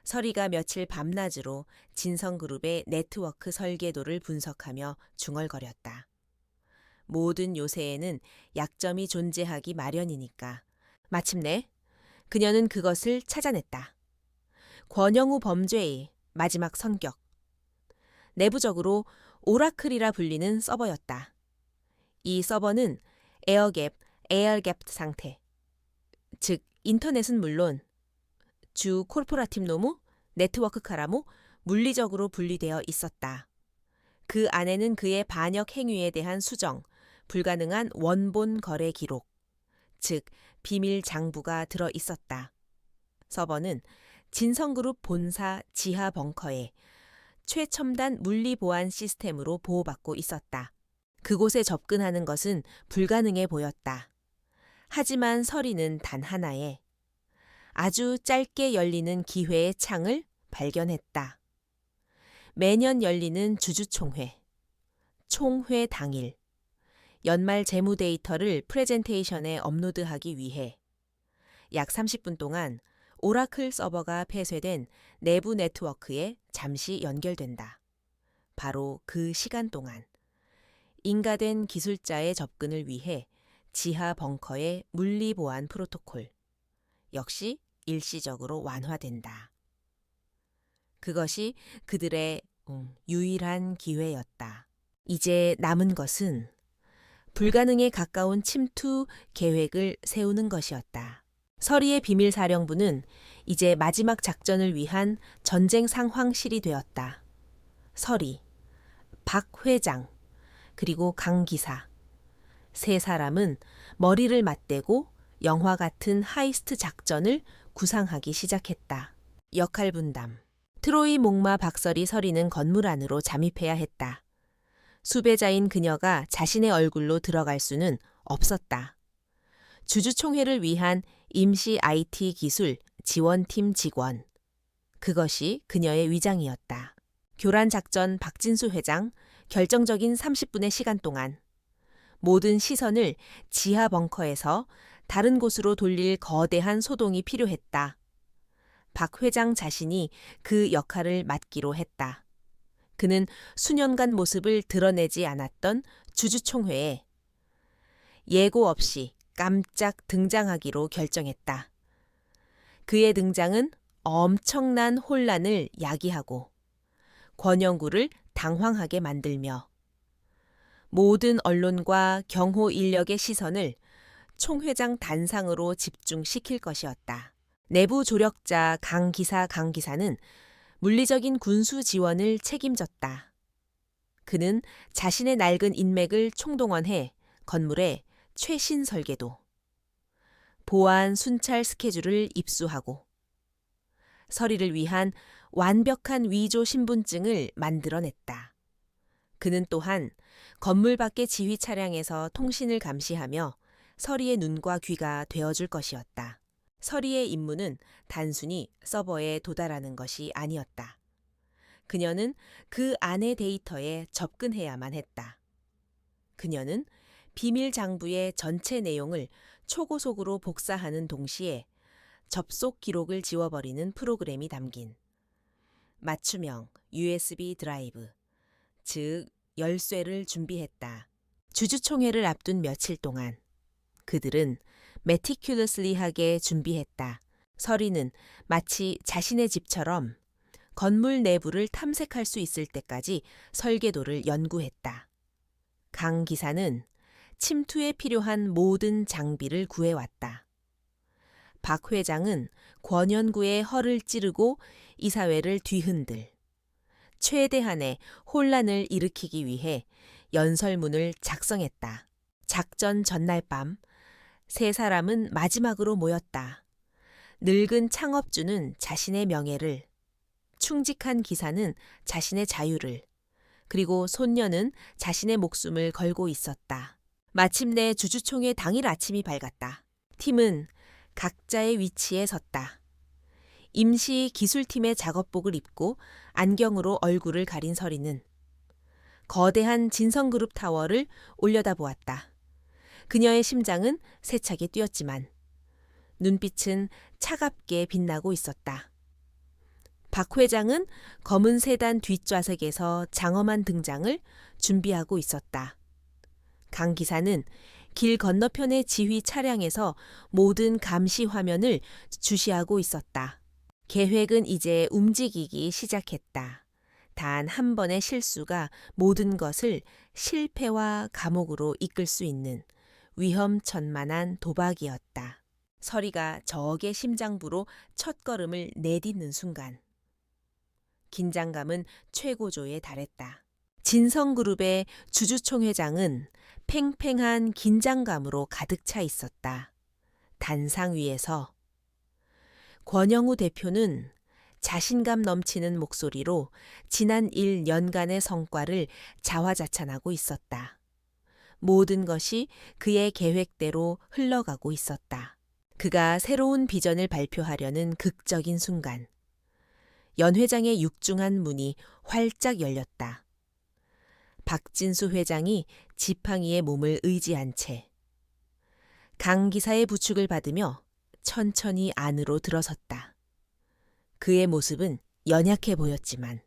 서리가 며칠 밤낮으로 진성그룹의 네트워크 설계도를 분석하며 중얼거렸다. 모든 요새에는 약점이 존재하기 마련이니까. 마침내 그녀는 그것을 찾아냈다. 권영우 범죄의 마지막 성격. 내부적으로 오라클이라 불리는 서버였다. 이 서버는 에어갭 상태. 즉, 인터넷은 물론 주 코르포라팀 노무, 네트워크 카라모, 물리적으로 분리되어 있었다. 그 안에는 그의 반역 행위에 대한 수정, 불가능한 원본 거래 기록, 즉 비밀 장부가 들어 있었다. 서버는 진성그룹 본사 지하 벙커에 최첨단 물리 보안 시스템으로 보호받고 있었다. 그곳에 접근하는 것은 불가능해 보였다. 하지만 서리는 단 하나의 아주 짧게 열리는 기회의 창을 발견했다. 매년 열리는 주주총회, 총회 당일, 연말 재무 데이터를 프레젠테이션에 업로드하기 위해 약 30분 동안 오라클 서버가 폐쇄된 내부 네트워크에 잠시 연결된다. 바로 그 시간 동안 인가된 기술자의 접근을 위해 지하 벙커의 물리 보안 프로토콜 역시 일시적으로 완화된다. 그것이 그들의 유일한 기회였다. 이제 남은 것은 불가능에 가까운 침투 계획을 세우는 것이었다. 서리의 비밀사령부는 이제 마지막 작전을 위한 전쟁 상황실이 되었다. 서리, 박 회장, 그리고 강 기사. 세 사람은 머리를 맞대고 영화 같은 하이스트 작전을 구상하기 시작했다. 역할 분담. 트로이 목마 박서리 서리는 건물 안으로 잠입해야 했다. 수배자인 그녀가 자신의 얼굴로 들어갈 수는 없었다. 주주총회를 위한 임시 IT 기술 지원팀 직원. 그것이 그녀의 위장이었다. 교란작전 박진수 회장, 결정적인 30분의 시간 동안 모든 시선을 지하 벙커에서 다른 곳으로 돌릴 거대한 소동이 필요했다. 박 회장 자신이 그 역할을 맡기로 했다. 그는 수년간 모습을 드러내지 않았던 주주총회에 예고 없이 깜짝 등장하기로 결정했다. 그의 등장은 엄청난 혼란을 야기하고 권영구를 당황하게 만들며 모든 언론과 경호 인력의 시선을 총회장 단상으로 집중시킬 것이었다. 내부 조력자 강 기사는 물리적인 군수 지원을 책임졌다. 그는 자신의 낡은 인맥을 총동원해 건물의 최신 설계도, 보안 순찰 스케줄을 입수하고 서리를 위한 완벽한 위조 신분증을 만들어냈다. 그는 또한 건물 밖의 지휘 차량에서 통신을 감시하며 서리의 눈과 귀가 되어줄 것이었다. 서리의 임무는 단순히 서버에 도달하는 것이 아니었다. 그녀는 그 안의 데이터에 접근해야만 했다. 그녀는 비밀 장부의 전체 내용을 초고속으로 복사하는 동시에 접속 기록을 지워버리는 프로그램이 담긴 맞춤형 USB 드라이브, 즉 열쇠를 준비했다. 주주총회를 앞둔 며칠 동안 그들은 매티큘러슬리하게 준비했다. 서리는 마치 자신의 집처럼 건물 내부를 탐색할 수 있을 때까지 설계도를 연구했다. 강 기사는 침투에 필요한 모든 장비를 구해왔다. 박 회장은 권연구의 허를 찌르고 이사회를 뒤흔들 최대한의 혼란을 일으키기 위해 연설문을 작성했다. 작전 전날 밤 세 사람은 마지막으로 모였다. 늙은 창업주는 자신의 명예를, 충직한 기사는 자신의 자유를, 그리고 손녀는 자신의 목숨을 걸고 있었다. 마침내 주주총회 당일 아침이 밝았다. 팀은 각자의 위치에 섰다. 임시 기술팀의 작업복을 입고 안경으로 얼굴을 가린 서리는 거대한 진성그룹 타워를 올려다보았다. 그녀의 심장은 세차게 뛰었지만 눈빛은 차갑게 빛나고 있었다. 박 회장은 검은 세단 뒷좌석에서 장엄한 등장을 준비하고 있었다. 강 기사는 길 건너편의 지휘 차량에서 모든 감시 화면을 주시하고 있었다. 계획은 이제 움직이기 시작했다. 단 한 번의 실수가 모든 것을 실패와 감옥으로 이끌 수 있는 위험천만한 도박이었다. 서리가 적의 심장부로 첫걸음을 내딛는 순간 긴장감은 최고조에 달했다. 진성그룹의 주주총회장은 팽팽한 긴장감으로 가득 차 있었다. 단상 위에서 권영우 대표는 자신감 넘치는 목소리로 지난 1년간의 성과를 자화자찬하고 있었다. 모든 것이 그의 계획대로 흘러가고 있었다. 그가 새로운 비전을 발표하려는 극적인 순간, 연 회장의 육중한 문이 활짝 열렸다. 박진수 회장이 지팡이의 몸을 의지한 채 강 기사의 부축을 받으며 천천히 안으로 들어섰다. 그의 모습은 연약해 보였지만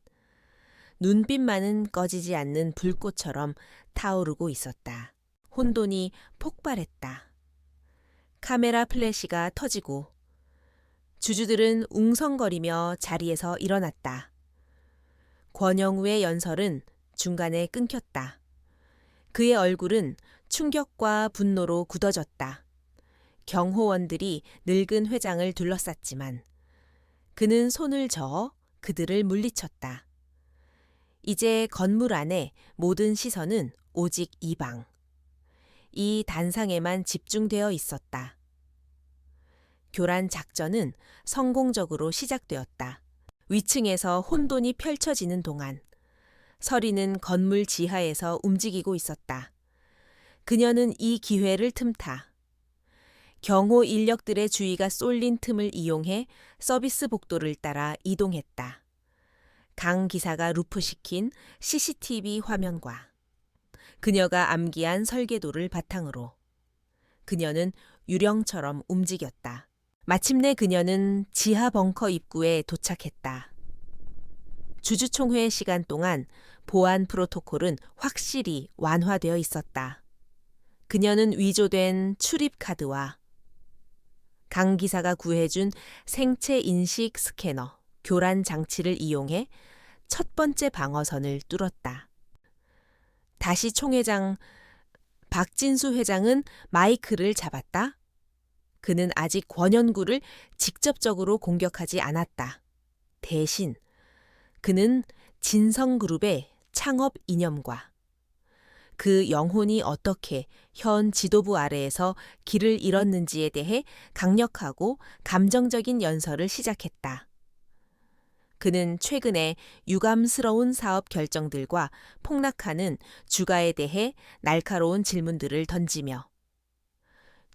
눈빛만은 꺼지지 않는 불꽃처럼 타오르고 있었다. 혼돈이 폭발했다. 카메라 플래시가 터지고 주주들은 웅성거리며 자리에서 일어났다. 권영우의 연설은 중간에 끊겼다. 그의 얼굴은 충격과 분노로 굳어졌다. 경호원들이 늙은 회장을 둘러쌌지만 그는 손을 저어 그들을 물리쳤다. 이제 건물 안에 모든 시선은 오직 이 방, 이 단상에만 집중되어 있었다. 교란 작전은 성공적으로 시작되었다. 위층에서 혼돈이 펼쳐지는 동안 서리는 건물 지하에서 움직이고 있었다. 그녀는 이 기회를 틈타 경호 인력들의 주의가 쏠린 틈을 이용해 서비스 복도를 따라 이동했다. 강 기사가 루프시킨 CCTV 화면과 그녀가 암기한 설계도를 바탕으로 그녀는 유령처럼 움직였다. 마침내 그녀는 지하 벙커 입구에 도착했다. 주주총회 시간 동안 보안 프로토콜은 확실히 완화되어 있었다. 그녀는 위조된 출입 카드와 강 기사가 구해준 생체 인식 스캐너, 교란 장치를 이용해 첫 번째 방어선을 뚫었다. 다시 총회장 박진수 회장은 마이크를 잡았다. 그는 아직 권현구를 직접적으로 공격하지 않았다. 대신 그는 진성그룹의 창업 이념과 그 영혼이 어떻게 현 지도부 아래에서 길을 잃었는지에 대해 강력하고 감정적인 연설을 시작했다. 그는 최근에 유감스러운 사업 결정들과 폭락하는 주가에 대해 날카로운 질문들을 던지며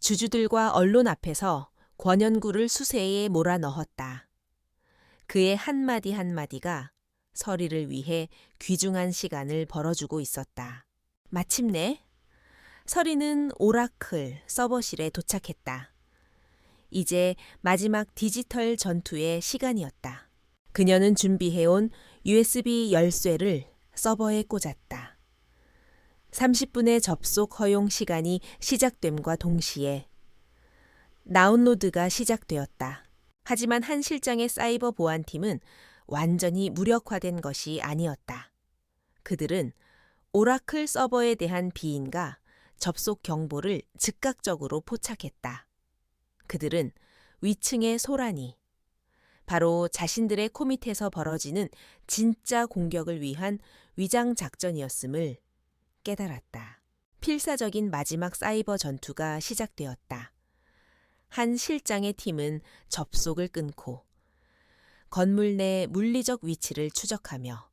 주주들과 언론 앞에서 권현구를 수세에 몰아넣었다. 그의 한마디 한마디가 서리를 위해 귀중한 시간을 벌어주고 있었다. 마침내 서리는 오라클 서버실에 도착했다. 이제 마지막 디지털 전투의 시간이었다. 그녀는 준비해온 USB 열쇠를 서버에 꽂았다. 30분의 접속 허용 시간이 시작됨과 동시에 다운로드가 시작되었다. 하지만 한 실장의 사이버 보안팀은 완전히 무력화된 것이 아니었다. 그들은 오라클 서버에 대한 비인과 접속 경보를 즉각적으로 포착했다. 그들은 위층의 소란이 바로 자신들의 코밑에서 벌어지는 진짜 공격을 위한 위장 작전이었음을 깨달았다. 필사적인 마지막 사이버 전투가 시작되었다. 한 실장의 팀은 접속을 끊고 건물 내 물리적 위치를 추적하며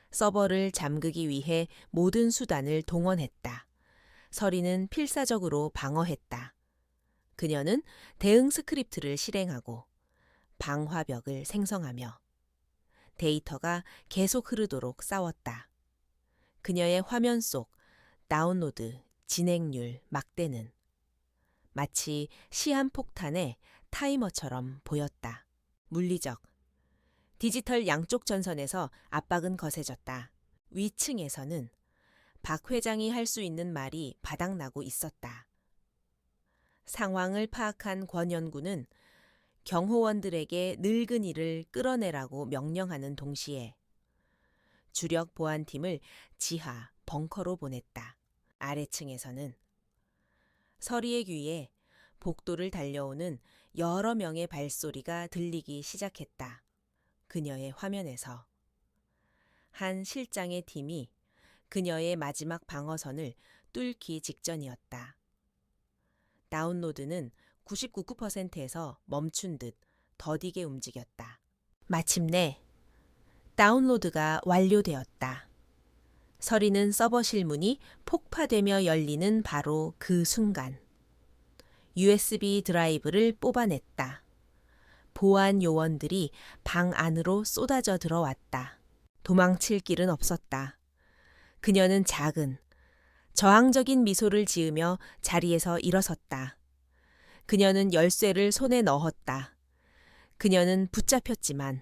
서버를 잠그기 위해 모든 수단을 동원했다. 서리는 필사적으로 방어했다. 그녀는 대응 스크립트를 실행하고 방화벽을 생성하며 데이터가 계속 흐르도록 싸웠다. 그녀의 화면 속 다운로드, 진행률, 막대는 마치 시한폭탄의 타이머처럼 보였다. 물리적, 디지털 양쪽 전선에서 압박은 거세졌다. 위층에서는 박 회장이 할 수 있는 말이 바닥나고 있었다. 상황을 파악한 권현구는 경호원들에게 늙은이를 끌어내라고 명령하는 동시에 주력 보안팀을 지하 벙커로 보냈다. 아래층에서는 서리의 귀에 복도를 달려오는 여러 명의 발소리가 들리기 시작했다. 그녀의 화면에서 한 실장의 팀이 그녀의 마지막 방어선을 뚫기 직전이었다. 다운로드는 99%에서 멈춘 듯 더디게 움직였다. 마침내 다운로드가 완료되었다. 서리는 서버실 문이 폭파되며 열리는 바로 그 순간 USB 드라이브를 뽑아냈다. 보안 요원들이 방 안으로 쏟아져 들어왔다. 도망칠 길은 없었다. 그녀는 작은, 저항적인 미소를 지으며 자리에서 일어섰다. 그녀는 열쇠를 손에 넣었다. 그녀는 붙잡혔지만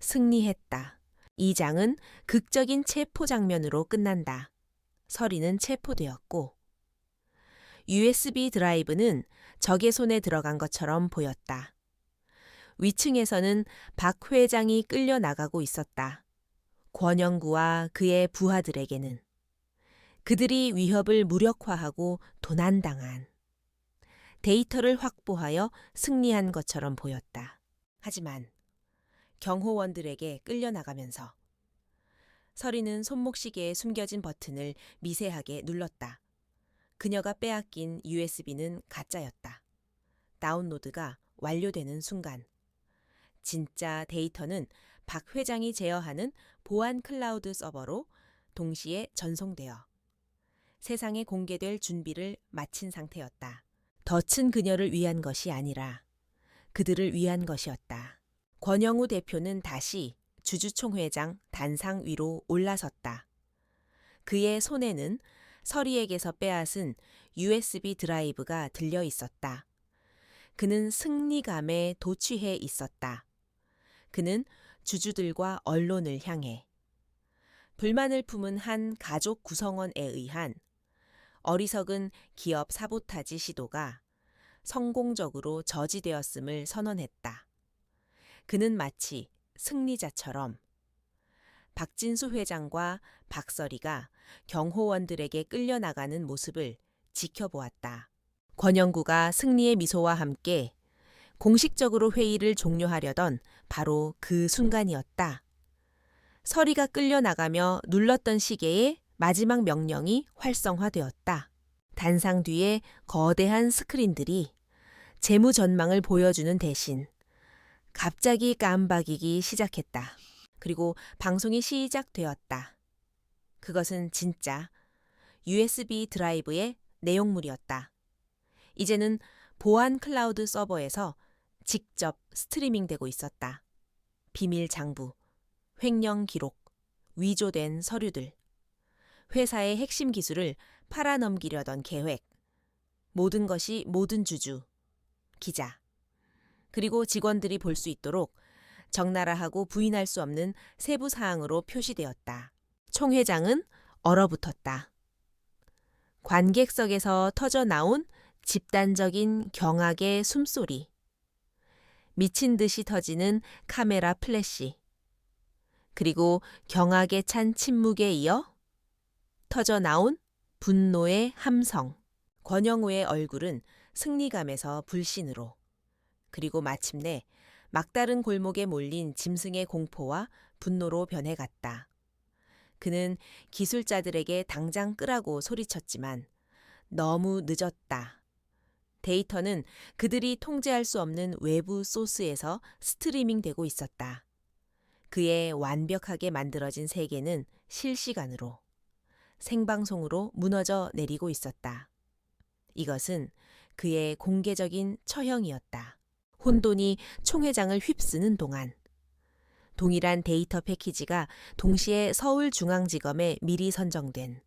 승리했다. 이 장은 극적인 체포 장면으로 끝난다. 서리는 체포되었고 USB 드라이브는 적의 손에 들어간 것처럼 보였다. 위층에서는 박 회장이 끌려나가고 있었다. 권영구와 그의 부하들에게는 그들이 위협을 무력화하고 도난당한 데이터를 확보하여 승리한 것처럼 보였다. 하지만 경호원들에게 끌려나가면서 서리는 손목시계에 숨겨진 버튼을 미세하게 눌렀다. 그녀가 빼앗긴 USB는 가짜였다. 다운로드가 완료되는 순간 진짜 데이터는 박 회장이 제어하는 보안 클라우드 서버로 동시에 전송되어 세상에 공개될 준비를 마친 상태였다. 덫은 그녀를 위한 것이 아니라 그들을 위한 것이었다. 권영우 대표는 다시 주주총회장 단상 위로 올라섰다. 그의 손에는 서리에게서 빼앗은 USB 드라이브가 들려 있었다. 그는 승리감에 도취해 있었다. 그는 주주들과 언론을 향해 불만을 품은 한 가족 구성원에 의한 어리석은 기업 사보타지 시도가 성공적으로 저지되었음을 선언했다. 그는 마치 승리자처럼 박진수 회장과 박서리가 경호원들에게 끌려나가는 모습을 지켜보았다. 권영구가 승리의 미소와 함께 공식적으로 회의를 종료하려던 바로 그 순간이었다. 서리가 끌려나가며 눌렀던 시계의 마지막 명령이 활성화되었다. 단상 뒤에 거대한 스크린들이 재무 전망을 보여주는 대신 갑자기 깜박이기 시작했다. 그리고 방송이 시작되었다. 그것은 진짜 USB 드라이브의 내용물이었다. 이제는 보안 클라우드 서버에서 직접 스트리밍되고 있었다. 비밀 장부, 횡령 기록, 위조된 서류들, 회사의 핵심 기술을 팔아넘기려던 계획, 모든 것이 모든 주주, 기자, 그리고 직원들이 볼 수 있도록 적나라하고 부인할 수 없는 세부 사항으로 표시되었다. 총 회장은 얼어붙었다. 관객석에서 터져 나온 집단적인 경악의 숨소리, 미친 듯이 터지는 카메라 플래시, 그리고 경악에 찬 침묵에 이어 터져 나온 분노의 함성. 권영우의 얼굴은 승리감에서 불신으로, 그리고 마침내 막다른 골목에 몰린 짐승의 공포와 분노로 변해갔다. 그는 기술자들에게 당장 끄라고 소리쳤지만 너무 늦었다. 데이터는 그들이 통제할 수 없는 외부 소스에서 스트리밍되고 있었다. 그의 완벽하게 만들어진 세계는 실시간으로, 생방송으로 무너져 내리고 있었다. 이것은 그의 공개적인 처형이었다. 혼돈이 총회장을 휩쓰는 동안 동일한 데이터 패키지가 동시에 서울중앙지검에 미리 선정된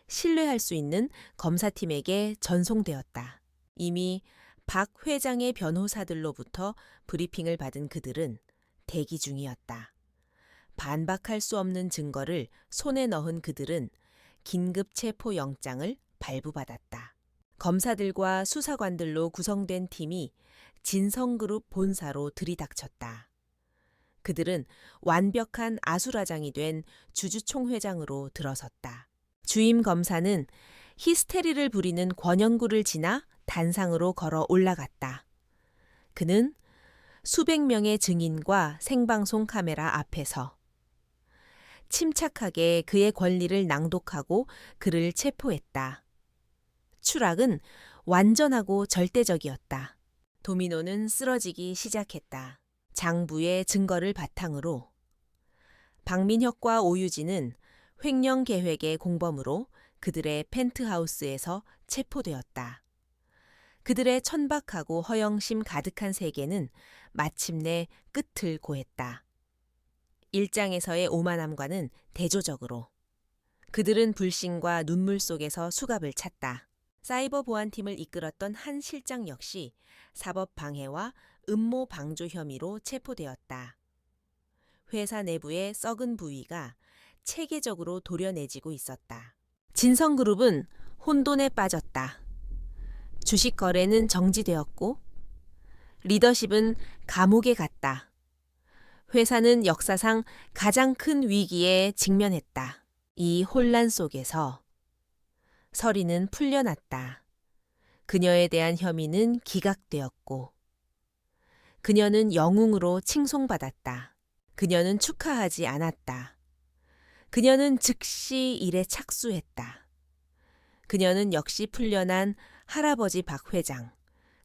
신뢰할 수 있는 검사팀에게 전송되었다. 이미 박 회장의 변호사들로부터 브리핑을 받은 그들은 대기 중이었다. 반박할 수 없는 증거를 손에 넣은 그들은 긴급 체포 영장을 발부받았다. 검사들과 수사관들로 구성된 팀이 진성그룹 본사로 들이닥쳤다. 그들은 완벽한 아수라장이 된 주주총회장으로 들어섰다. 주임 검사는 히스테리를 부리는 권영구를 지나 단상으로 걸어 올라갔다. 그는 수백 명의 증인과 생방송 카메라 앞에서 침착하게 그의 권리를 낭독하고 그를 체포했다. 추락은 완전하고 절대적이었다. 도미노는 쓰러지기 시작했다. 장부의 증거를 바탕으로 박민혁과 오유진은 횡령 계획의 공범으로 그들의 펜트하우스에서 체포되었다. 그들의 천박하고 허영심 가득한 세계는 마침내 끝을 고했다. 일장에서의 오만함과는 대조적으로 그들은 불신과 눈물 속에서 수갑을 찼다. 사이버 보안팀을 이끌었던 한 실장 역시 사법 방해와 음모 방조 혐의로 체포되었다. 회사 내부의 썩은 부위가 체계적으로 도려내지고 있었다. 진성그룹은 혼돈에 빠졌다. 주식 거래는 정지되었고 리더십은 감옥에 갔다. 회사는 역사상 가장 큰 위기에 직면했다. 이 혼란 속에서 서리는 풀려났다. 그녀에 대한 혐의는 기각되었고 그녀는 영웅으로 칭송받았다. 그녀는 축하하지 않았다. 그녀는 즉시 일에 착수했다. 그녀는 역시 풀려난 할아버지 박 회장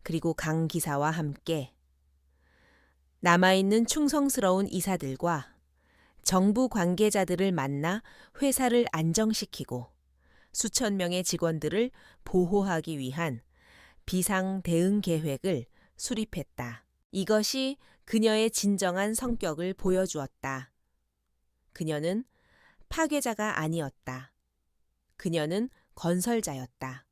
그리고 강 기사와 함께 남아있는 충성스러운 이사들과 정부 관계자들을 만나 회사를 안정시키고 수천 명의 직원들을 보호하기 위한 비상 대응 계획을 수립했다. 이것이 그녀의 진정한 성격을 보여주었다. 그녀는 파괴자가 아니었다. 그녀는 건설자였다.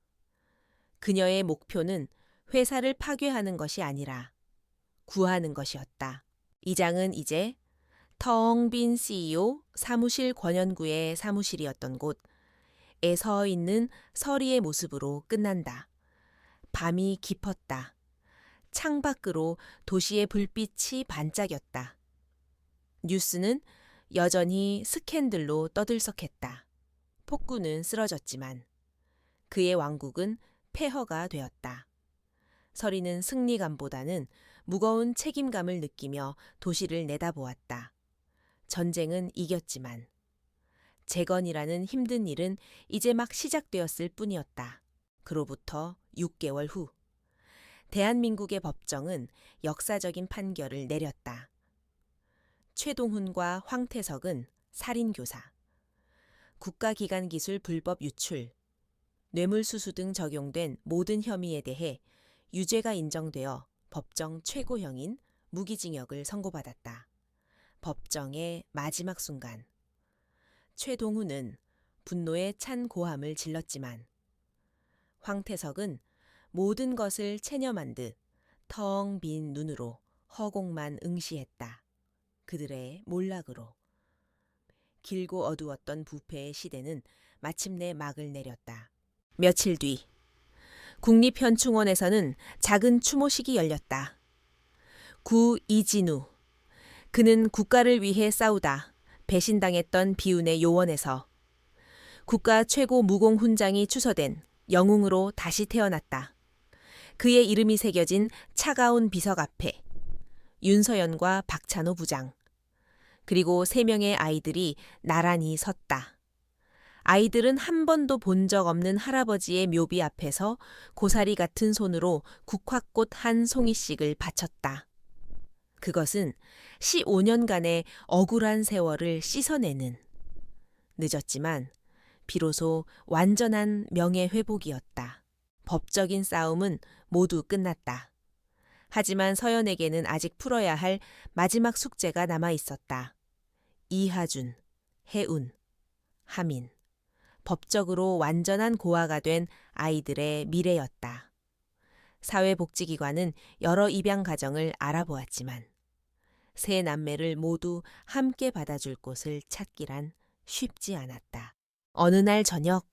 그녀의 목표는 회사를 파괴하는 것이 아니라 구하는 것이었다. 이 장은 이제 텅 빈 CEO 사무실 권현구의 사무실이었던 곳에 서 있는 서리의 모습으로 끝난다. 밤이 깊었다. 창밖으로 도시의 불빛이 반짝였다. 뉴스는 여전히 스캔들로 떠들썩했다. 폭군은 쓰러졌지만 그의 왕국은 폐허가 되었다. 서리는 승리감보다는 무거운 책임감을 느끼며 도시를 내다보았다. 전쟁은 이겼지만 재건이라는 힘든 일은 이제 막 시작되었을 뿐이었다. 그로부터 6개월 후 대한민국의 법정은 역사적인 판결을 내렸다. 최동훈과 황태석은 살인교사, 국가기관기술 불법 유출, 뇌물수수 등 적용된 모든 혐의에 대해 유죄가 인정되어 법정 최고형인 무기징역을 선고받았다. 법정의 마지막 순간, 최동훈은 분노에 찬 고함을 질렀지만 황태석은 모든 것을 체념한 듯 텅 빈 눈으로 허공만 응시했다. 그들의 몰락으로 길고 어두웠던 부패의 시대는 마침내 막을 내렸다. 며칠 뒤 국립현충원에서는 작은 추모식이 열렸다. 구 이진우, 그는 국가를 위해 싸우다 배신당했던 비운의 요원에서 국가 최고 무공 훈장이 추서된 영웅으로 다시 태어났다. 그의 이름이 새겨진 차가운 비석 앞에 윤서연과 박찬호 부장, 그리고 3명의 아이들이 나란히 섰다. 아이들은 한 번도 본 적 없는 할아버지의 묘비 앞에서 고사리 같은 손으로 국화꽃 한 송이씩을 바쳤다. 그것은 15년간의 억울한 세월을 씻어내는, 늦었지만 비로소 완전한 명예회복이었다. 법적인 싸움은 모두 끝났다. 하지만 서연에게는 아직 풀어야 할 마지막 숙제가 남아 있었다. 이하준, 해운, 하민, 법적으로 완전한 고아가 된 아이들의 미래였다. 사회복지기관은 여러 입양 가정을 알아보았지만 세 남매를 모두 함께 받아줄 곳을 찾기란 쉽지 않았다. 어느 날 저녁,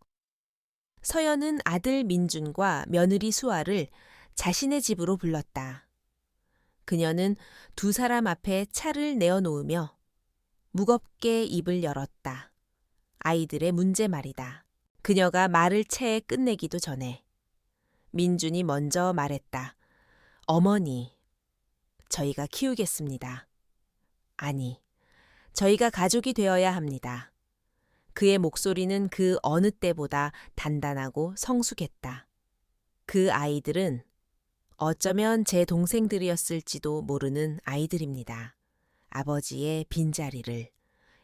서연은 아들 민준과 며느리 수아를 자신의 집으로 불렀다. 그녀는 2사람 앞에 차를 내어놓으며 무겁게 입을 열었다. 아이들의 문제 말이다. 그녀가 말을 채 끝내기도 전에 민준이 먼저 말했다. 어머니, 저희가 키우겠습니다. 아니, 저희가 가족이 되어야 합니다. 그의 목소리는 그 어느 때보다 단단하고 성숙했다. 그 아이들은 어쩌면 제 동생들이었을지도 모르는 아이들입니다. 아버지의 빈자리를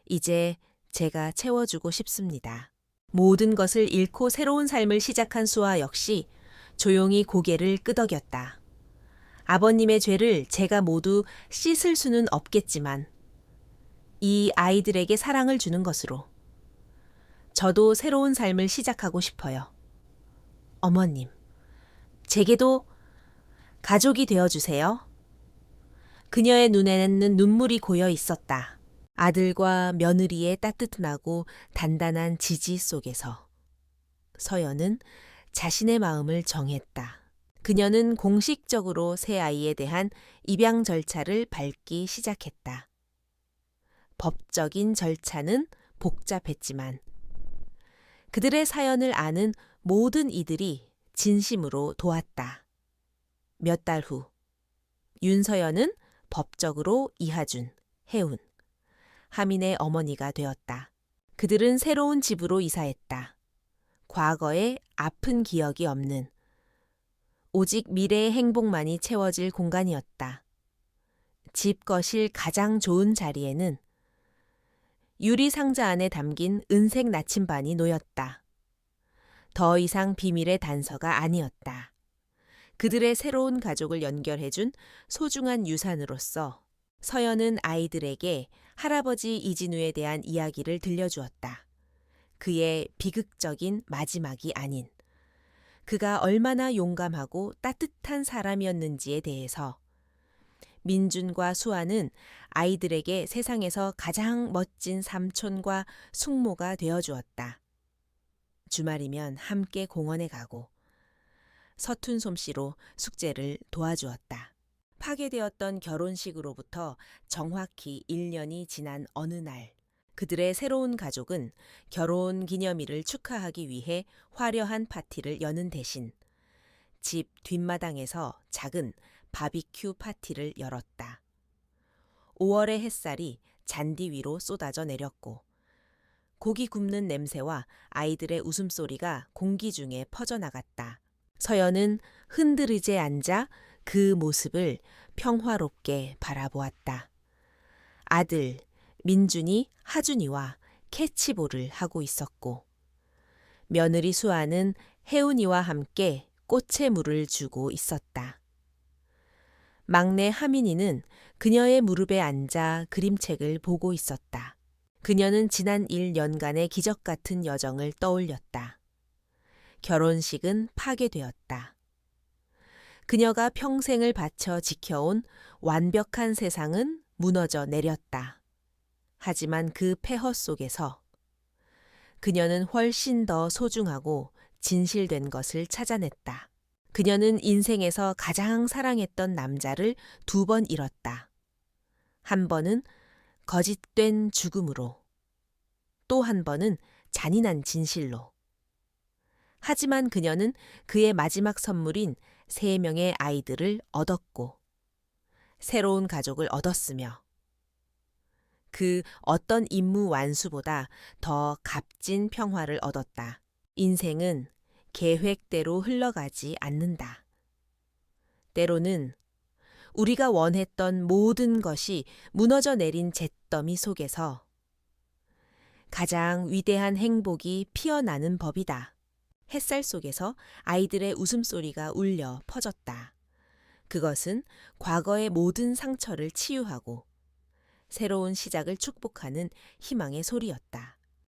이제 제가 채워주고 싶습니다. 모든 것을 잃고 새로운 삶을 시작한 수아 역시 조용히 고개를 끄덕였다. 아버님의 죄를 제가 모두 씻을 수는 없겠지만 이 아이들에게 사랑을 주는 것으로 저도 새로운 삶을 시작하고 싶어요. 어머님, 제게도 가족이 되어주세요. 그녀의 눈에는 눈물이 고여 있었다. 아들과 며느리의 따뜻하고 단단한 지지 속에서 서연은 자신의 마음을 정했다. 그녀는 공식적으로 새 아이에 대한 입양 절차를 밟기 시작했다. 법적인 절차는 복잡했지만 그들의 사연을 아는 모든 이들이 진심으로 도왔다. 몇 달 후, 윤서연은 법적으로 이하준, 해운, 하민의 어머니가 되었다. 그들은 새로운 집으로 이사했다. 과거에 아픈 기억이 없는, 오직 미래의 행복만이 채워질 공간이었다. 집 거실 가장 좋은 자리에는 유리 상자 안에 담긴 은색 나침반이 놓였다. 더 이상 비밀의 단서가 아니었다. 그들의 새로운 가족을 연결해준 소중한 유산으로서 서연은 아이들에게 할아버지 이진우에 대한 이야기를 들려주었다. 그의 비극적인 마지막이 아닌 그가 얼마나 용감하고 따뜻한 사람이었는지에 대해서. 민준과 수아는 아이들에게 세상에서 가장 멋진 삼촌과 숙모가 되어주었다. 주말이면 함께 공원에 가고 서툰 솜씨로 숙제를 도와주었다. 파괴되었던 결혼식으로부터 정확히 1년이 지난 어느 날, 그들의 새로운 가족은 결혼 기념일을 축하하기 위해 화려한 파티를 여는 대신 집 뒷마당에서 작은 바비큐 파티를 열었다. 5월의 햇살이 잔디 위로 쏟아져 내렸고 고기 굽는 냄새와 아이들의 웃음소리가 공기 중에 퍼져나갔다. 서연은 흔들의제 앉아 그 모습을 평화롭게 바라보았다. 아들 민준이 하준이와 캐치볼을 하고 있었고 며느리 수아는 혜운이와 함께 꽃에 물을 주고 있었다. 막내 하민이는 그녀의 무릎에 앉아 그림책을 보고 있었다. 그녀는 지난 1년간의 기적 같은 여정을 떠올렸다. 결혼식은 파괴되었다. 그녀가 평생을 바쳐 지켜온 완벽한 세상은 무너져 내렸다. 하지만 그 폐허 속에서 그녀는 훨씬 더 소중하고 진실된 것을 찾아냈다. 그녀는 인생에서 가장 사랑했던 남자를 2번 잃었다. 한 번은 거짓된 죽음으로, 또 한 번은 잔인한 진실로. 하지만 그녀는 그의 마지막 선물인 3명의 아이들을 얻었고 새로운 가족을 얻었으며 그 어떤 임무 완수보다 더 값진 평화를 얻었다. 인생은 계획대로 흘러가지 않는다. 때로는 우리가 원했던 모든 것이 무너져 내린 잿더미 속에서 가장 위대한 행복이 피어나는 법이다. 햇살 속에서 아이들의 웃음소리가 울려 퍼졌다. 그것은 과거의 모든 상처를 치유하고 새로운 시작을 축복하는 희망의 소리였다.